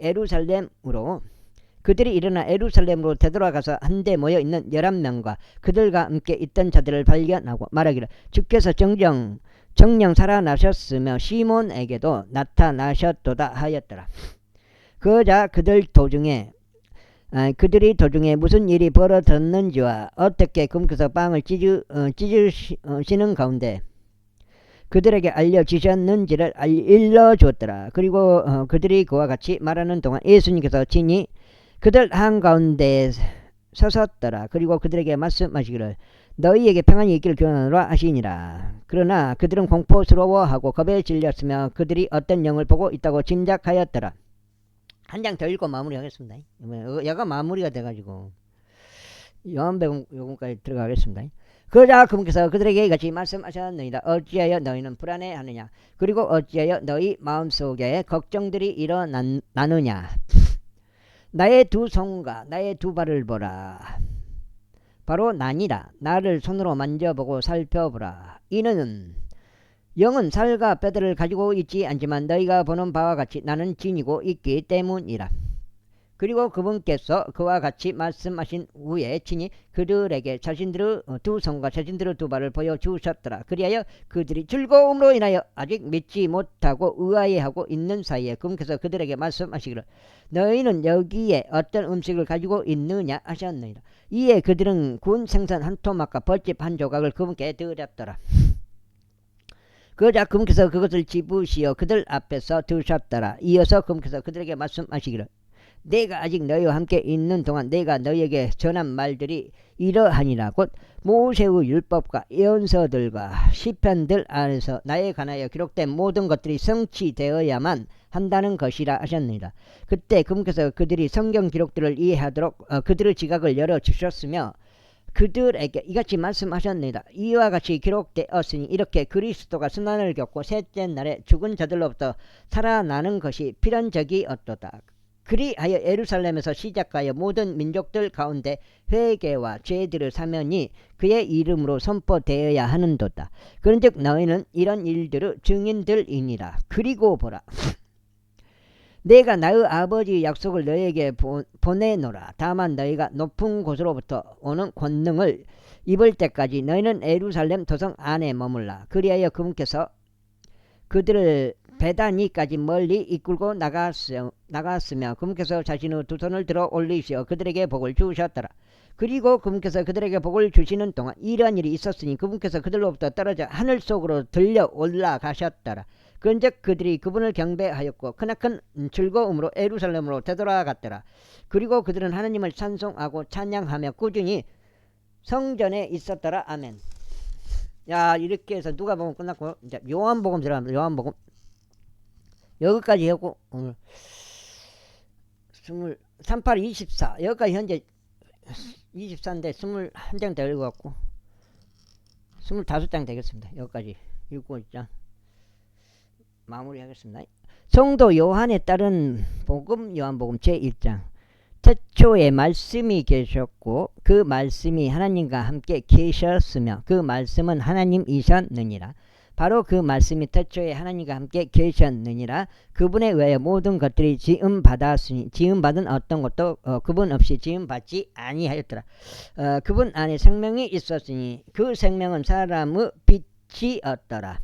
일어나 예루살렘으로 되돌아가서 한데 모여 있는 11명과 그들과 함께 있던 자들을 발견하고 말하기를 주께서 정령 살아나셨으며 시몬에게도 나타나셨도다 하였더라. 그러자 그들 도중에 그들이 도중에 무슨 일이 벌어졌는지와 어떻게 금께서 빵을 찢으시는 가운데 그들에게 알려주셨는지를 일러주었더라. 그리고 그들이 그와 같이 말하는 동안 예수님께서 친히 그들 한가운데 서섰더라. 그리고 그들에게 말씀하시기를 너희에게 평안이 있기를 기원하노라 하시니라. 그러나 그들은 공포스러워하고 겁에 질렸으며 그들이 어떤 영을 보고 있다고 짐작하였더라. 한 장 더 읽고 마무리하겠습니다. 여가 마무리가 돼가지고 요한복음까지 들어가겠습니다. 그러자 그분께서 그들에게 이같이 말씀하셨느니라. 어찌하여 너희는 불안해하느냐. 그리고 어찌하여 너희 마음속에 걱정들이 일어나느냐. 나의 두 손과 나의 두 발을 보라. 바로 나니라. 나를 손으로 만져보고 살펴보라. 이는 영은 살과 뼈들을 가지고 있지 않지만 너희가 보는 바와 같이 나는 지니고 있기 때문이라. 그리고 그분께서 그와 같이 말씀하신 후에 친히 그들에게 자신들의 두 손과 자신들의 두 발을 보여주셨더라. 그리하여 그들이 즐거움으로 인하여 아직 믿지 못하고 의아해하고 있는 사이에 그분께서 그들에게 말씀하시기를 너희는 여기에 어떤 음식을 가지고 있느냐 하셨느니라. 이에 그들은 구운 생선 한 토막과 벌집 한 조각을 그분께 드렸더라. 그러자 그분께서 그것을 집으시어 그들 앞에서 두셨더라. 이어서 그분께서 그들에게 말씀하시기를 내가 아직 너희와 함께 있는 동안 내가 너희에게 전한 말들이 이러하니라. 곧 모세의 율법과 예언서들과 시편들 안에서 나에 관하여 기록된 모든 것들이 성취되어야만 한다는 것이라 하셨느니라. 그때 그분께서 그들이 성경 기록들을 이해하도록 그들의 지각을 열어주셨으며 그들에게 이같이 말씀하셨느니라. 이와 같이 기록되었으니 이렇게 그리스도가 순환을 겪고 셋째 날에 죽은 자들로부터 살아나는 것이 필연적이었도다. 그리하여 예루살렘에서 시작하여 모든 민족들 가운데 회개와 죄들의 사면이 그의 이름으로 선포되어야 하는도다. 그런즉 너희는 이런 일들의 증인들이니라. 그리고 보라. 내가 나의 아버지의 약속을 너희에게 보내노라. 다만 너희가 높은 곳으로부터 오는 권능을 입을 때까지 너희는 예루살렘 도성 안에 머물라. 그리하여 그분께서 그들을 베다니까지 멀리 이끌고 나갔으며 그분께서 자신의 두 손을 들어 올리시어 그들에게 복을 주셨더라. 그리고 그분께서 그들에게 복을 주시는 동안 이러한 일이 있었으니 그분께서 그들로부터 떨어져 하늘 속으로 들려 올라가셨더라. 그런즉 그들이 그분을 경배하였고 크나큰 즐거움으로 예루살렘으로 되돌아갔더라. 그리고 그들은 하나님을 찬송하고 찬양하며 꾸준히 성전에 있었더라. 아멘. 야, 이렇게 해서 누가복음 끝났고 이제 요한복음 들어갑니다. 요한복음 여기까지 하고 오늘 38, 24 여기까지 현재 24인데 21장 더 읽어갖고 25장 되겠습니다. 여기까지 읽고 있자 마무리하겠습니다. 성도 요한에 따른 복음 요한복음 제1장 태초에 말씀이 계셨고 그 말씀이 하나님과 함께 계셨으며 그 말씀은 하나님이셨느니라. 바로 그 말씀이 태초에 하나님과 함께 계셨느니라. 그분에 의하여 모든 것들이 지음받았으니 지음받은 어떤 것도 그분 없이 지음받지 아니하였더라. 그분 안에 생명이 있었으니 그 생명은 사람의 빛이었더라.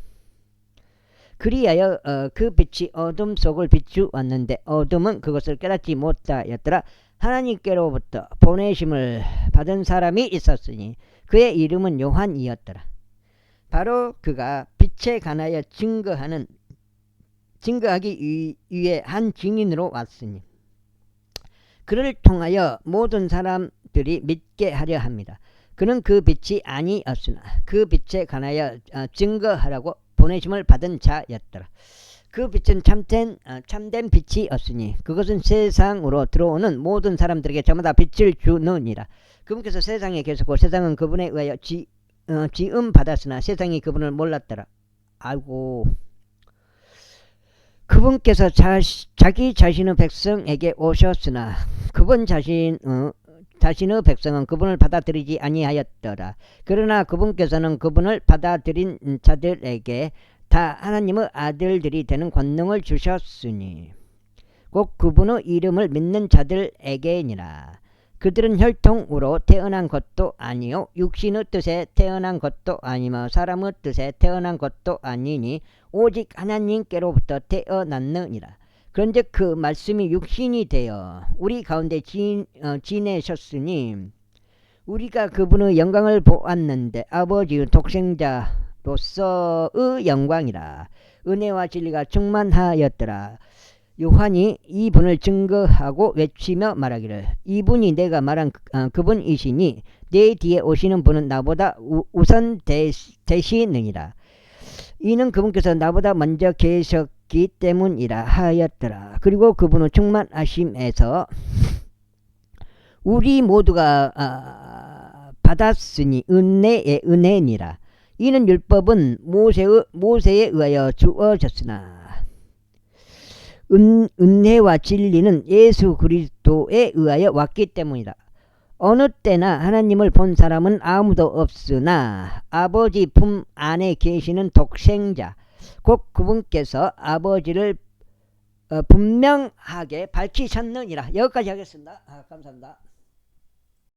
그리하여 그 빛이 어둠 속을 비추었는데 어둠은 그것을 깨닫지 못하였더라. 하나님께로부터 보내심을 받은 사람이 있었으니 그의 이름은 요한이었더라. 바로 그가 빛에 관하여 증거하기 위해 한 증인으로 왔으니 그를 통하여 모든 사람들이 믿게 하려 합니다. 그는 그 빛이 아니었으나 그 빛에 관하여 증거하라고 보내심을 받은 자였더라. 그 빛은 참된 빛이었으니 그것은 세상으로 들어오는 모든 사람들에게 저마다 빛을 주느니라. 그분께서 세상에 계셨고 세상은 그분에 의하여 지음 받았으나 세상이 그분을 몰랐더라. 아이고, 그분께서 자기 자신의 백성에게 오셨으나 그분 자신의 백성은 그분을 받아들이지 아니하였더라. 그러나 그분께서는 그분을 받아들인 자들에게 다 하나님의 아들들이 되는 권능을 주셨으니 꼭 그분의 이름을 믿는 자들에게니라. 그들은 혈통으로 태어난 것도 아니요 육신의 뜻에 태어난 것도 아니며 사람의 뜻에 태어난 것도 아니니 오직 하나님께로부터 태어났느니라. 그런즉 그 말씀이 육신이 되어 우리 가운데 지내셨으니 우리가 그분의 영광을 보았는데 아버지의 독생자로서의 영광이라 은혜와 진리가 충만하였더라. 요한이 이분을 증거하고 외치며 말하기를 이분이 내가 말한 그분이시니 내 뒤에 오시는 분은 나보다 우선 되시느니라. 이는 그분께서 나보다 먼저 계셨기 때문이라 하였더라. 그리고 그분의 충만하심에서 우리 모두가 받았으니 은혜의 은혜니라. 이는 율법은 모세에 의하여 주어졌으나 은혜와 진리는 예수 그리스도에 의하여 왔기 때문이다. 어느 때나 하나님을 본 사람은 아무도 없으나 아버지 품 안에 계시는 독생자 곧 그분께서 아버지를 분명하게 밝히셨느니라. 여기까지 하겠습니다. 감사합니다.